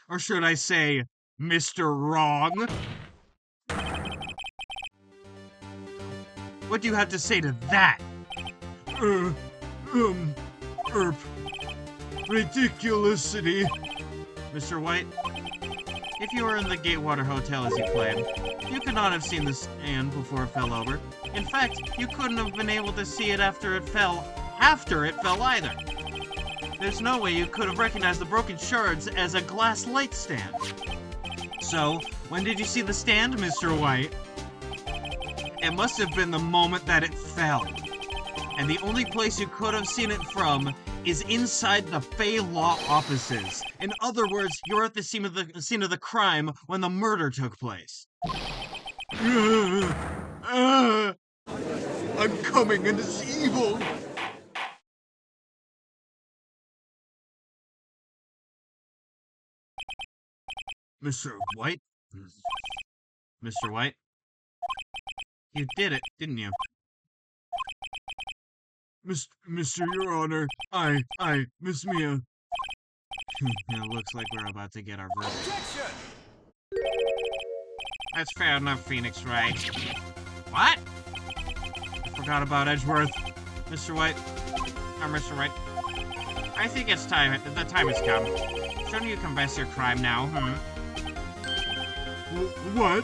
Or should I say, Mr. Wrong? What do you have to say to that? Ridiculousity. Mr. White, if you were in the Gatewater Hotel as you claimed, you could not have seen the stand before it fell over. In fact, you couldn't have been able to see it after it fell either. There's no way you could have recognized the broken shards as a glass light stand. So, when did you see the stand, Mr. White? It must have been the moment that it fell. And the only place you could have seen it from is inside the Fey Law offices. In other words, you're at the scene of the crime when the murder took place. I'm coming and it's evil. Mr. White? Mr. White? You did it, didn't you? Mr. Your Honor, I, Miss Mia. It looks like we're about to get our verdict. That's fair enough, Phoenix Wright. What? I forgot about Edgeworth. Mr. White? Mr. Wright. I think it's time. The time has come. Shouldn't you confess your crime now, What?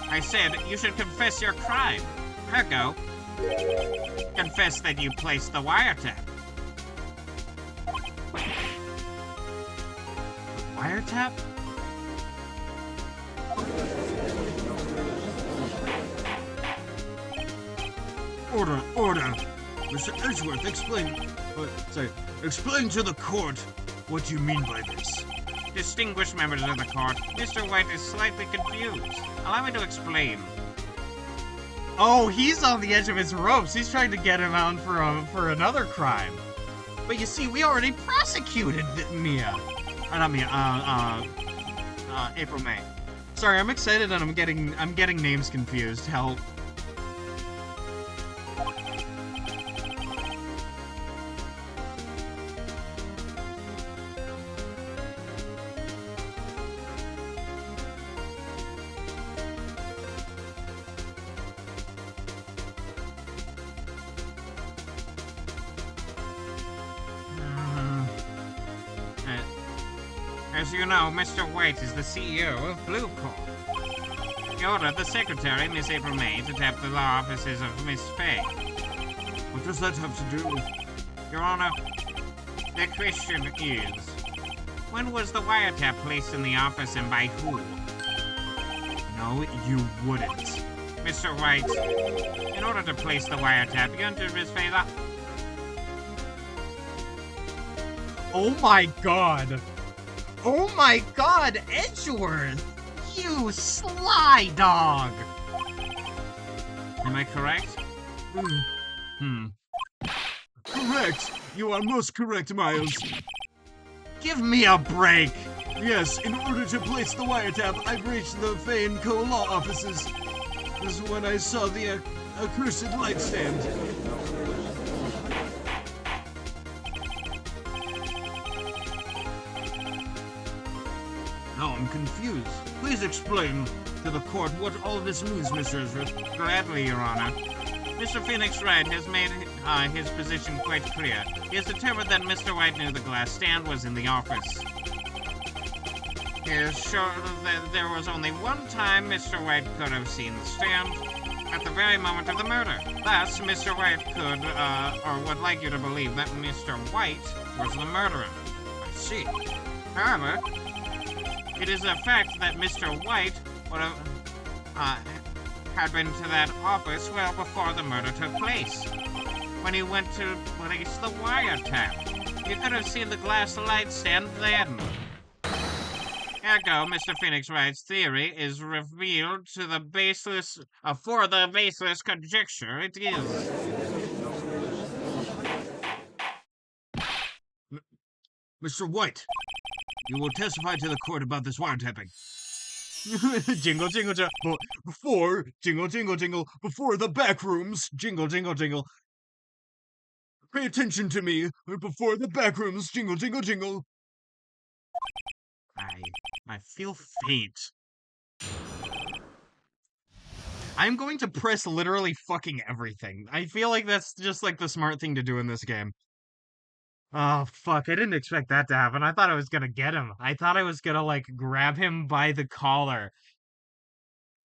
I said you should confess your crime. Ergo, confess that you placed the wiretap. Wiretap? Order. Mr. Edgeworth, explain to the court what you mean by this. Distinguished members of the court, Mr. White is slightly confused. Allow me to explain. Oh, he's on the edge of his ropes. He's trying to get him out for another crime. But you see, we already prosecuted Mia. Not Mia, April May. Sorry, I'm excited and I'm getting names confused. Help. As you know, Mr. White is the CEO of Blue Corp. He ordered the secretary, Miss April May, to tap the law offices of Miss Fay. What does that have to do? Your Honor, the question is, When was the wiretap placed in the office and by who? No, you wouldn't. Mr. White, in order to place the wiretap, you entered Miss Faye's office. Oh my god! Oh my god, Edgeworth! You sly dog! Am I correct? Correct. You are most correct, Miles. Give me a break! Yes, in order to place the wiretap, I breached the Fay & Co. law offices. This is when I saw the accursed light stand. Now I'm confused. Please explain to the court what all this means, Mr. Edgeworth. Gladly, Your Honor. Mr. Phoenix Wright has made his position quite clear. He has determined that Mr. White knew the glass stand was in the office. He is sure that there was only one time Mr. White could have seen the stand, at the very moment of the murder. Thus, Mr. White could, or would like you to believe that Mr. White was the murderer. I see. However, it is a fact that Mr. White would have, had been to that office well before the murder took place. When he went to place the wiretap, you could have seen the glass light stand then. Ergo, Mr. Phoenix Wright's theory is revealed to the baseless, for the baseless conjecture it is. Mr. White, you will testify to the court about this wiretapping. Jingle, jingle, jingle. Before, jingle, jingle, jingle. Before the back rooms, jingle, jingle, jingle. Pay attention to me. Before the back rooms, jingle, jingle, jingle. I feel faint. I'm going to press literally fucking everything. I feel like that's just like the smart thing to do in this game. Oh, fuck. I didn't expect that to happen. I thought I was gonna get him. I thought I was gonna, like, grab him by the collar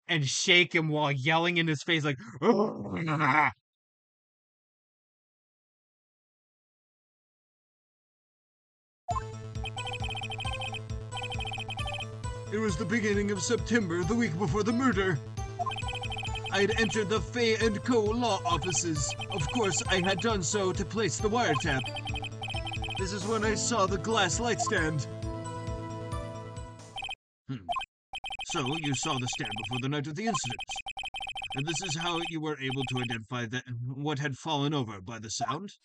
and shake him while yelling in his face, like, "Ugh." It was the beginning of September, the week before the murder. I had entered the Fay & Co. law offices. Of course, I had done so to place the wiretap. This is when I saw the glass light stand. So, you saw the stand before the night of the incident. And this is how you were able to identify what had fallen over by the sound?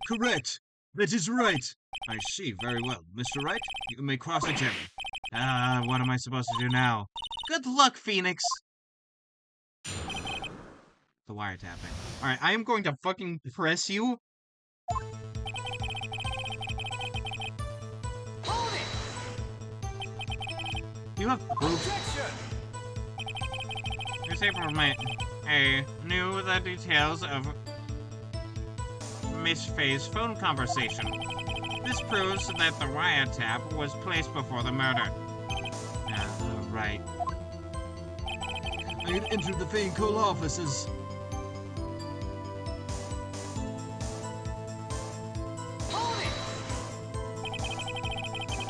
Correct. That is right. I see, very well. Mr. Wright, you may cross-examine. What am I supposed to do now? Good luck, Phoenix! The wiretapping. Alright, I am going to fucking press you. Hold it! You have proof. Objection! This April May knew the details of Miss Faye's phone conversation. This proves that the wiretap was placed before the murder. Right. I had entered the Fay & Co. law offices. Hold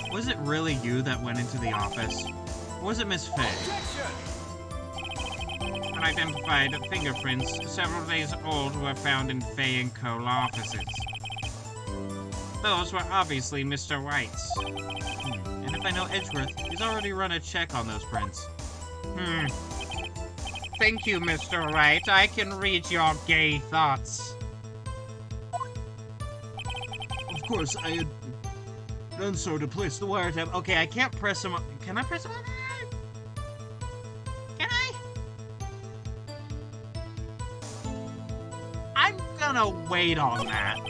it! Was it really you that went into the office? Or was it Miss Faye? Objection! Unidentified fingerprints several days old were found in Fay & Co. law offices. Those were obviously Mr. White's. And if I know Edgeworth, he's already run a check on those prints. Thank you, Mr. Wright. I can read your gay thoughts. Of course, I had done so to place the wiretap. Okay, I can't press him. Can I press him? Can I? I'm gonna wait on that.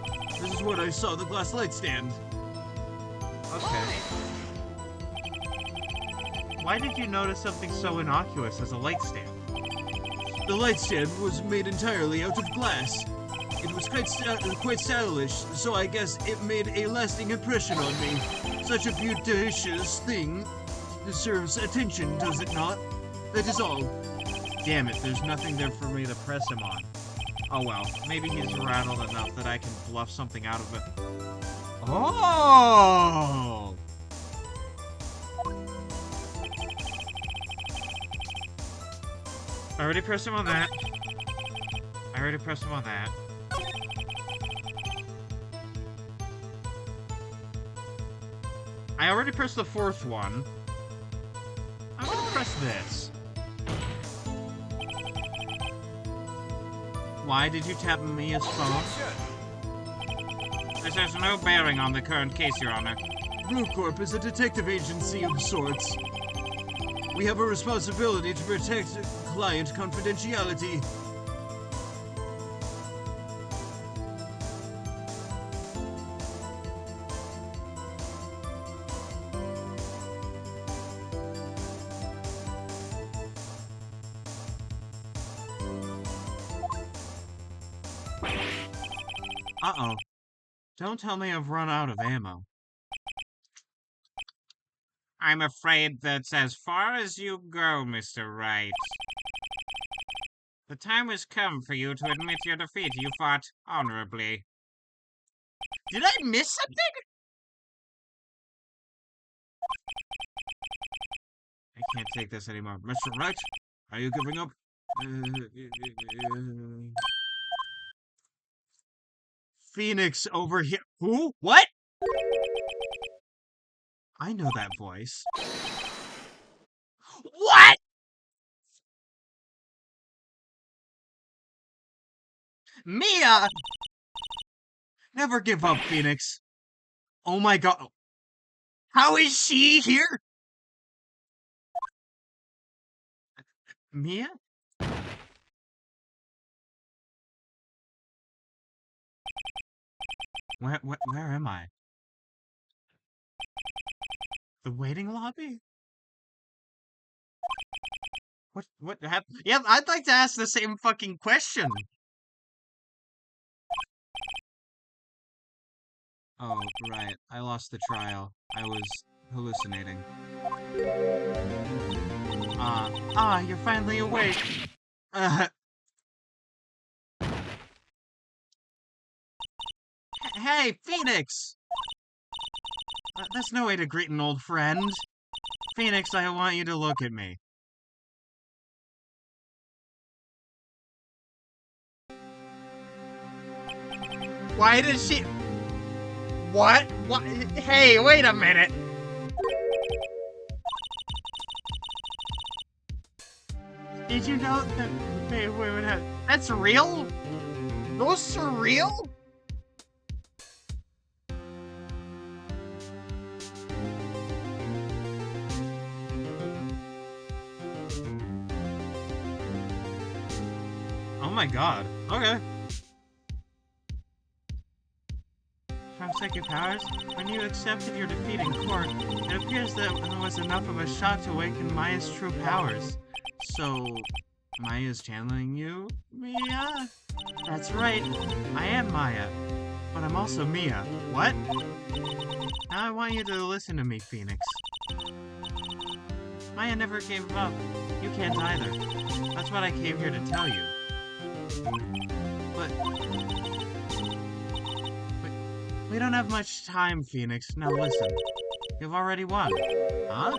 This is when I saw the glass light stand. Okay. Why did you notice something so innocuous as a light stand? The light stand was made entirely out of glass. It was quite stylish, so I guess it made a lasting impression on me. Such a beauticious thing deserves attention, does it not? That is all. Damn it, there's nothing there for me to press him on. Oh well, maybe he's rattled enough that I can bluff something out of it. Oh! I already pressed him on that. I already pressed him on that. I already pressed the fourth one. I'm gonna press this. Why did you tap Mia's phone? This has no bearing on the current case, Your Honor. Blue Corp is a detective agency of sorts. We have a responsibility to protect client confidentiality. Uh-oh. Don't tell me I've run out of ammo. I'm afraid that's as far as you go, Mr. Wright. The time has come for you to admit your defeat. You fought honorably. Did I miss something? I can't take this anymore. Mr. Wright, are you giving up? Phoenix over here. Who? What? I know that voice. What? Mia! Never give up, Phoenix. Oh my god. How is she here? Mia? Where am I? The waiting lobby? What happened? Yeah, I'd like to ask the same fucking question. Oh, right. I lost the trial. I was hallucinating. You're finally awake. Hey, Phoenix! That's no way to greet an old friend. Phoenix, I want you to look at me. Why does she... What? What? Hey, wait a minute! Did you know that they would have... That's real? Those are real? Oh my god. Okay. From Psychic Powers, when you accepted your defeat in court, it appears that it was enough of a shock to awaken Maya's true powers. So, Maya's channeling you, Mia? That's right. I am Maya. But I'm also Mia. What? Now I want you to listen to me, Phoenix. Maya never gave up. You can't either. That's what I came here to tell you. But... We don't have much time, Phoenix. Now listen. You've already won. Huh?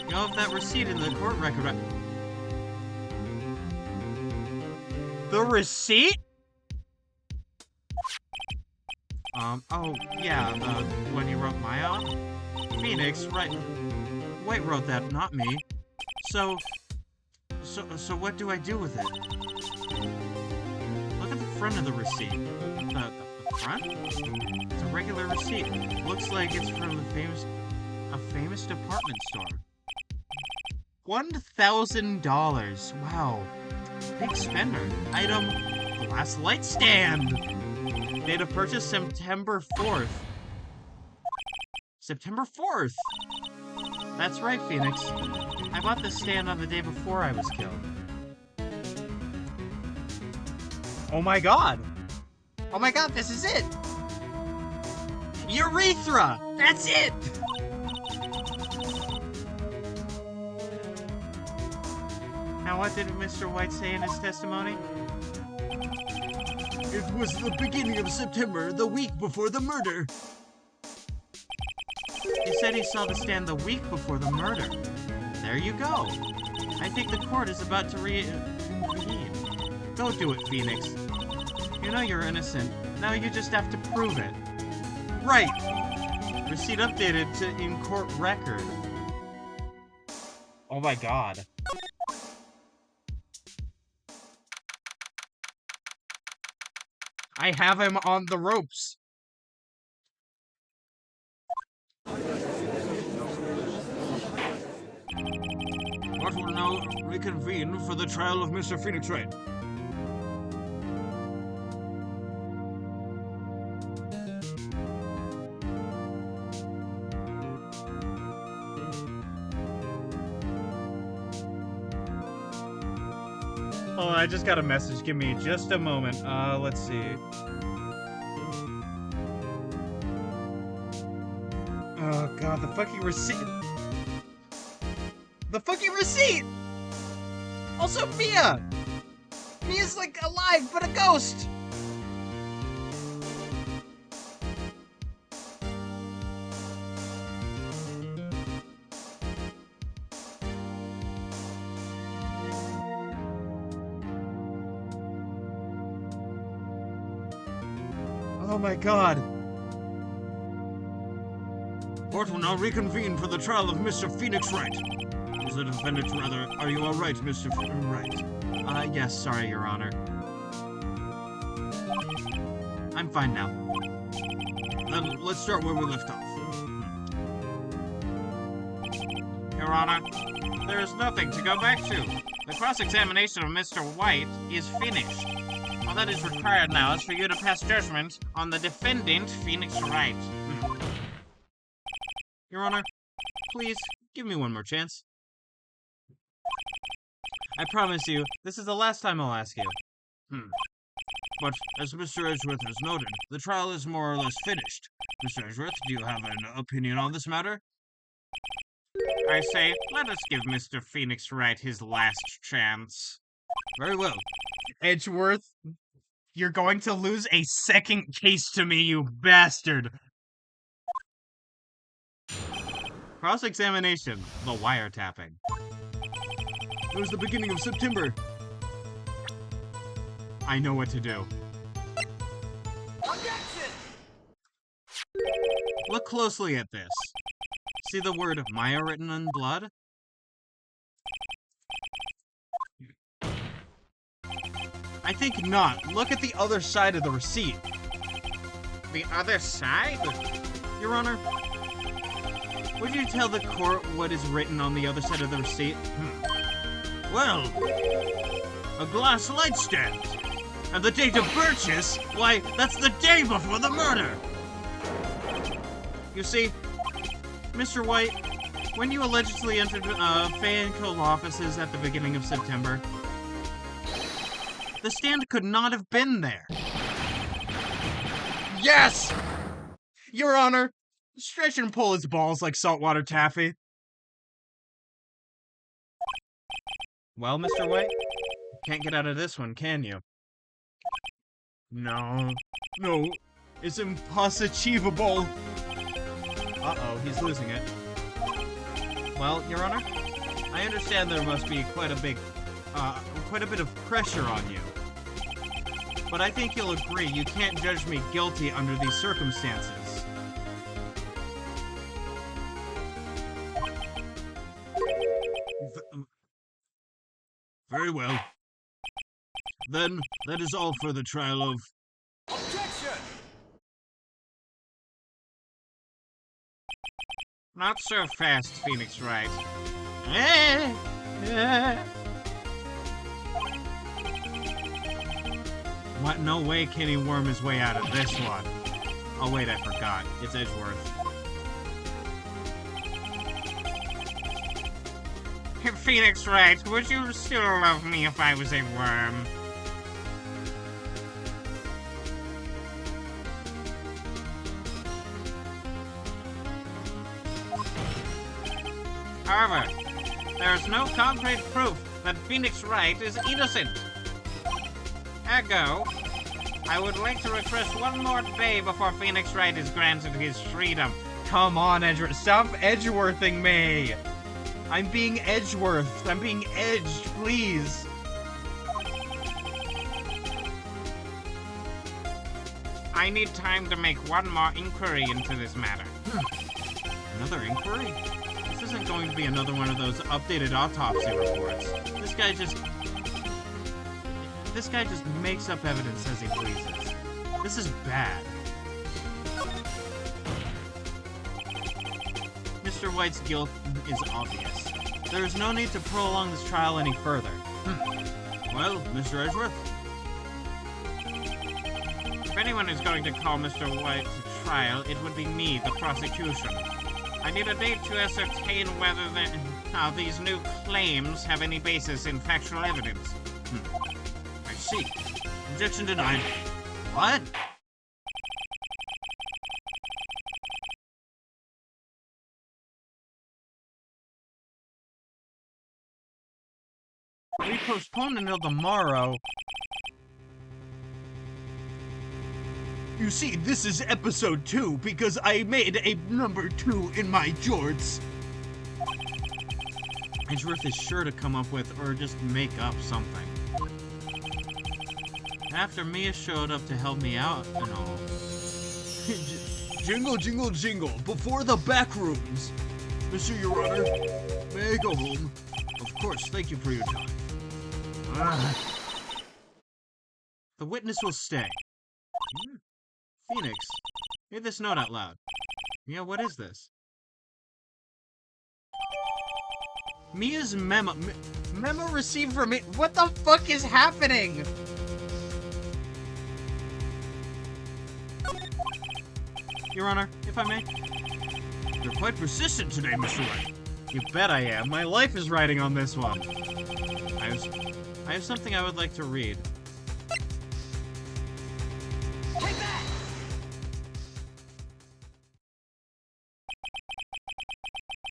You have that receipt in the court record. The receipt? Oh, yeah, the when you wrote Maya on? Phoenix, right. White wrote that, not me. So what do I do with it? Look at the front of the receipt. The front? It's a regular receipt. Looks like it's from a famous department store. $1,000. Wow. Big spender. Item, glass light stand. Date of purchase, September 4th. September 4th! That's right, Phoenix. I bought this stand on the day before I was killed. Oh my god! Oh my god, this is it! Urethra! That's it! Now what did Mr. White say in his testimony? It was the beginning of September, the week before the murder. He said he saw the stand the week before the murder. There you go. I think the court is about to reconvene. Don't do it, Phoenix. You know you're innocent. Now you just have to prove it. Right. Receipt updated to in-court record. Oh my god. I have him on the ropes. Court will now reconvene for the trial of Mr. Phoenix Wright. Oh, I just got a message. Give me just a moment. Let's see. Oh god, the fucking receipt. The fucking receipt! Also, Mia! Mia's like alive, but a ghost! Oh my god. Court will now reconvene for the trial of Mr. Phoenix Wright. Is the defendant rather? Are you all right, Mr. Wright? Yes, sorry, Your Honor. I'm fine now. Then let's start where we left off. Your Honor, there is nothing to go back to. The cross-examination of Mr. White is finished. All that is required now is for you to pass judgment on the defendant, Phoenix Wright. Your Honor, please, give me one more chance. I promise you, this is the last time I'll ask you. But as Mr. Edgeworth has noted, the trial is more or less finished. Mr. Edgeworth, do you have an opinion on this matter? I say, let us give Mr. Phoenix Wright his last chance. Very well. Edgeworth, you're going to lose a second case to me, you bastard! Cross-examination, the wiretapping. It was the beginning of September. I know what to do. Objection! Look closely at this. See the word Maya written in blood? I think not. Look at the other side of the receipt. The other side? Your Honor, would you tell the court what is written on the other side of the receipt? Well, a glass light stand. And the date of purchase, why, that's the day before the murder. You see, Mr. White, when you allegedly entered Fanco offices at the beginning of September, the stand could not have been there. Yes! Your Honor, stretch and pull his balls like saltwater taffy. Well, Mr. White, can't get out of this one, can you? No, it's impossible. Uh-oh, he's losing it. Well, Your Honor, I understand there must be quite a bit of pressure on you. But I think you'll agree you can't judge me guilty under these circumstances. Very well. Then, that is all for the trial of... Objection! Not so fast, Phoenix Wright. What? No way can he worm his way out of this one. Oh wait, I forgot. It's Edgeworth. Phoenix Wright, would you still love me if I was a worm? However, there is no concrete proof that Phoenix Wright is innocent. Ergo, I would like to request one more day before Phoenix Wright is granted his freedom. Come on, Edgeworth. Stop Edgeworthing me. I'm being Edgeworthed. I'm being edged, please. I need time to make one more inquiry into this matter. Another inquiry? This isn't going to be another one of those updated autopsy reports. This guy just makes up evidence as he pleases. This is bad. Mr. White's guilt is obvious. There is no need to prolong this trial any further. Well, Mr. Edgeworth? If anyone is going to call Mr. White to trial, it would be me, the prosecution. I need a date to ascertain whether these new claims have any basis in factual evidence. I see. Objection denied. What? We postponed until tomorrow. You see, this is episode 2 because I made a number 2 in my jorts. Edgeworth is sure to come up with or just make up something. After Mia showed up to help me out and all. Jingle, jingle, jingle, before the back rooms. Mr. Your Honor, may I go home? Of course, thank you for your time. The witness will stay. Phoenix, read this note out loud. Yeah, what is this? Mia's memo. Memo received from me. What the fuck is happening? Your Honor, if I may. You're quite persistent today, Mr. White. You bet I am. My life is riding on this one. I have something I would like to read. Take that!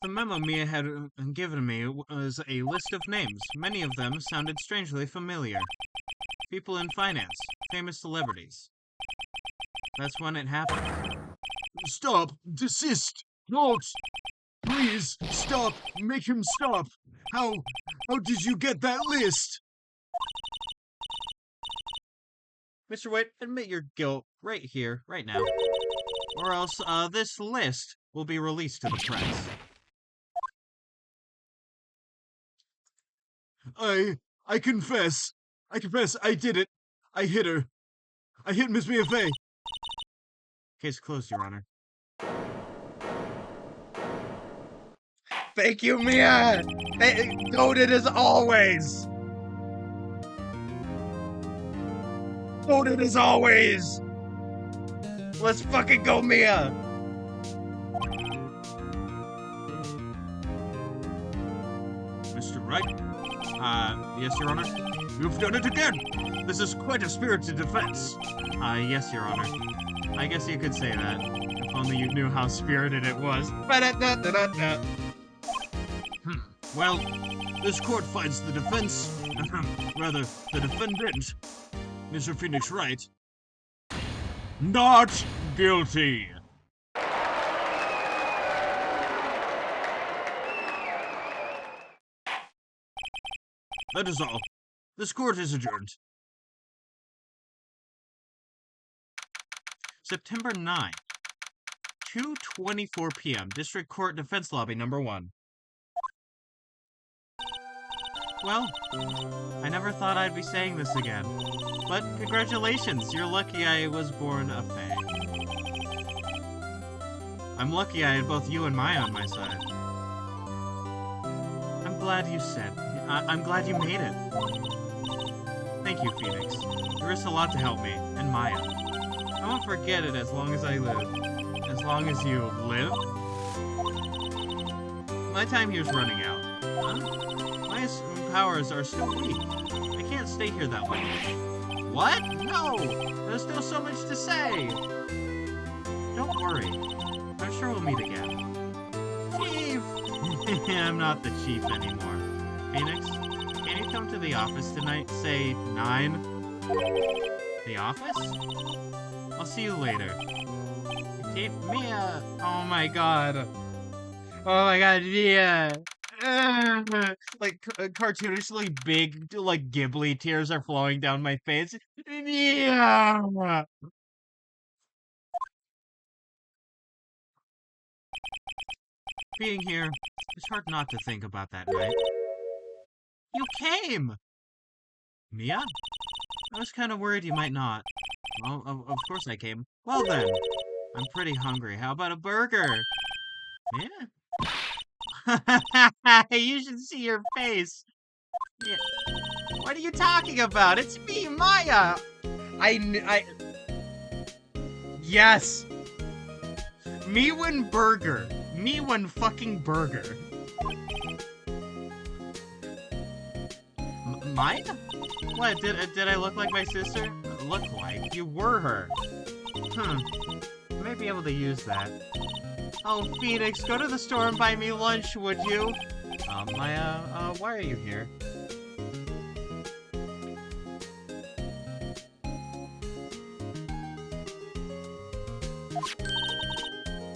The memo Mia had given me was a list of names. Many of them sounded strangely familiar. People in finance, famous celebrities. That's when it happened. Stop! Desist! Don't! Please, stop! Make him stop! How did you get that list? Mr. White, admit your guilt right here, right now. Or else, this list will be released to the press. I confess. I confess, I did it. I hit her. I hit Miss Mia Fey. Case closed, Your Honor. Thank you, Mia! Goated as always! Goated as always! Let's fucking go, Mia! Mr. Wright? Yes, Your Honor? You've done it again! This is quite a spirited defense. Yes, Your Honor. I guess you could say that. If only you knew how spirited it was. Well, this court finds the defense, rather, the defendant, Mr. Phoenix Wright, not guilty. That is all. This court is adjourned. September 9, 2:24 p.m. District Court Defense Lobby Number 1. Well, I never thought I'd be saying this again. But congratulations, you're lucky I was born a fae. I'm lucky I had both you and Maya on my side. I'm glad you said. I'm glad you made it. Thank you, Phoenix. You risked a lot to help me, and Maya. I won't forget it as long as I live. As long as you live? My time here's running out. My powers are still weak. I can't stay here that way. What? No! There's still so much to say! Don't worry. I'm sure we'll meet again. Chief! I'm not the chief anymore. Phoenix, can you come to the office tonight, say 9? The office? I'll see you later. Keep Mia. Oh my god. Oh my god, Mia. Like cartoonishly big, like Ghibli tears are flowing down my face. Mia. Being here, it's hard not to think about that night. You came! Mia? I was kind of worried you might not. Well, of course I came. Well then, I'm pretty hungry. How about a burger? Yeah? You should see your face. Yeah. What are you talking about? It's me, Maya! Yes! Me one burger. Me one fucking burger. Maya? What, did I look like my sister? Look like? You were her. I may be able to use that. Oh, Phoenix, go to the store and buy me lunch, would you? Maya, why are you here?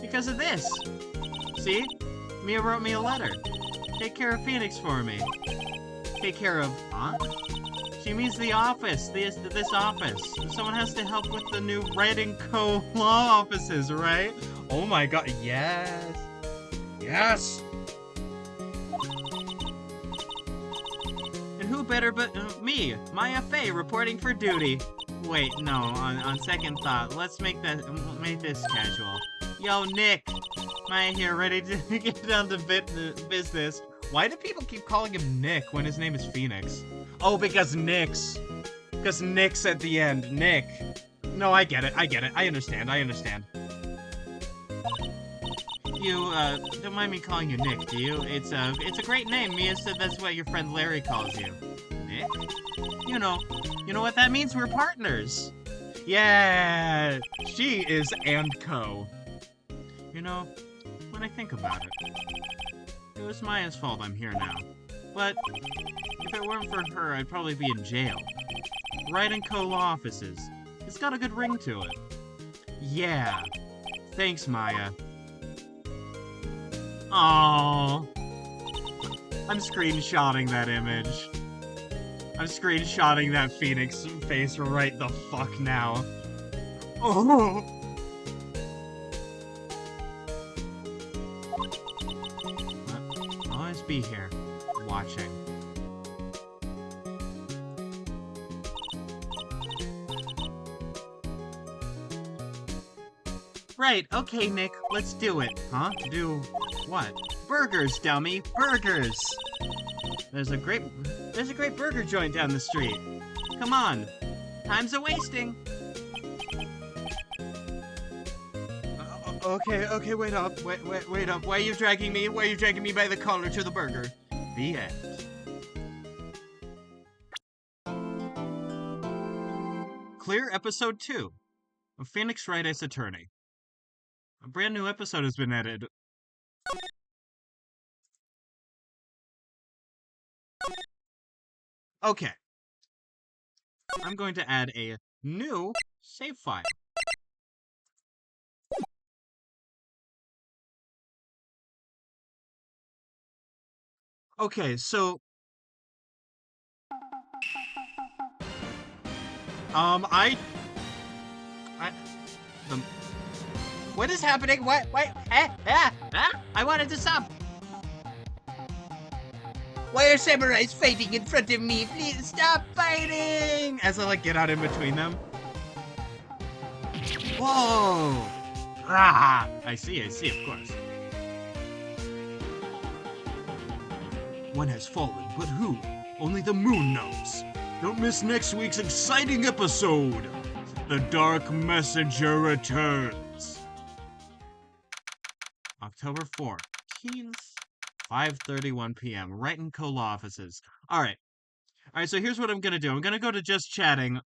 Because of this. See? Mia wrote me a letter. Take care of Phoenix for me. Take care of, huh? She means the office, this office. Someone has to help with the new Wright and Co. law offices, right? Oh my god, yes. Yes! And who better but me, Maya Fey, reporting for duty. Wait, no, on second thought, let's make this casual. Yo, Nick! Maya here, ready to get down to business. Why do people keep calling him Nick when his name is Phoenix? Oh, because Nick's. Because Nick's at the end. Nick. No, I get it. I understand. You, don't mind me calling you Nick, do you? It's a great name. Mia said that's what your friend Larry calls you. Nick? You know what that means? We're partners. Yeah, she is and co. You know, when I think about it, it was Maya's fault I'm here now. But if it weren't for her, I'd probably be in jail. Wright and Co. law offices. It's got a good ring to it. Yeah. Thanks, Maya. Aww. I'm screenshotting that image. I'm screenshotting that Phoenix face right the fuck now. Oh. I'll always be here, watching. Right, okay, Nick, let's do it. Huh? Do what? Burgers, dummy, burgers! There's a great burger joint down the street. Come on, time's a-wasting. Okay, wait up. Wait up. Why are you dragging me? Why are you dragging me by the collar to the burger? The end. Clear episode 2 of Phoenix Wright as Attorney. A brand new episode has been added. Okay. I'm going to add a new save file. Okay, so what is happening? What? Wait, I wanted to stop. Why are samurais fighting in front of me? Please stop fighting! As I like get out in between them. Whoa! Ah! I see, of course. One has fallen, but who? Only the moon knows. Don't miss next week's exciting episode. The Dark Messenger returns. October 4th. Teens. 5:31 p.m. Wright and Co. law offices. Alright, so here's what I'm gonna do. I'm gonna go to just chatting.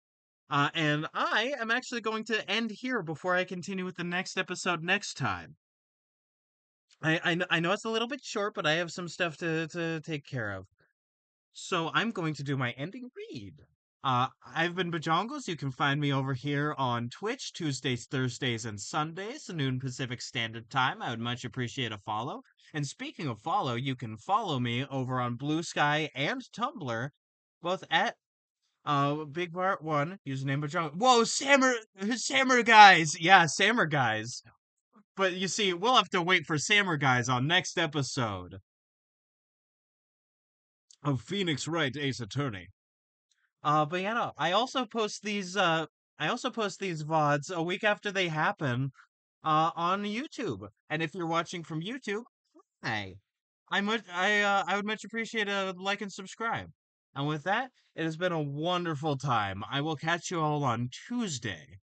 And I am actually going to end here before I continue with the next episode next time. I know it's a little bit short, but I have some stuff to take care of. So I'm going to do my ending read. I've been Bajongles. You can find me over here on Twitch Tuesdays, Thursdays, and Sundays, noon Pacific Standard Time. I would much appreciate a follow. And speaking of follow, you can follow me over on Bluesky and Tumblr, both at Big Bart 1, username Bajongles. Whoa, Sammer guys! Yeah, Sammer guys. But you see, we'll have to wait for Sammer guys on next episode Of Phoenix Wright, Ace Attorney. But yeah, no, I also post these VODs a week after they happen, on YouTube. And if you're watching from YouTube, hey, I would much appreciate a like and subscribe. And with that, it has been a wonderful time. I will catch you all on Tuesday.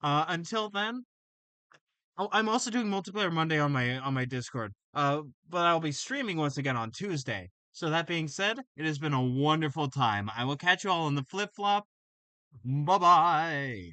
Until then, oh, I'm also doing multiplayer Monday on my Discord. But I'll be streaming once again on Tuesday. So that being said, it has been a wonderful time. I will catch you all in the flip flop. Bye bye.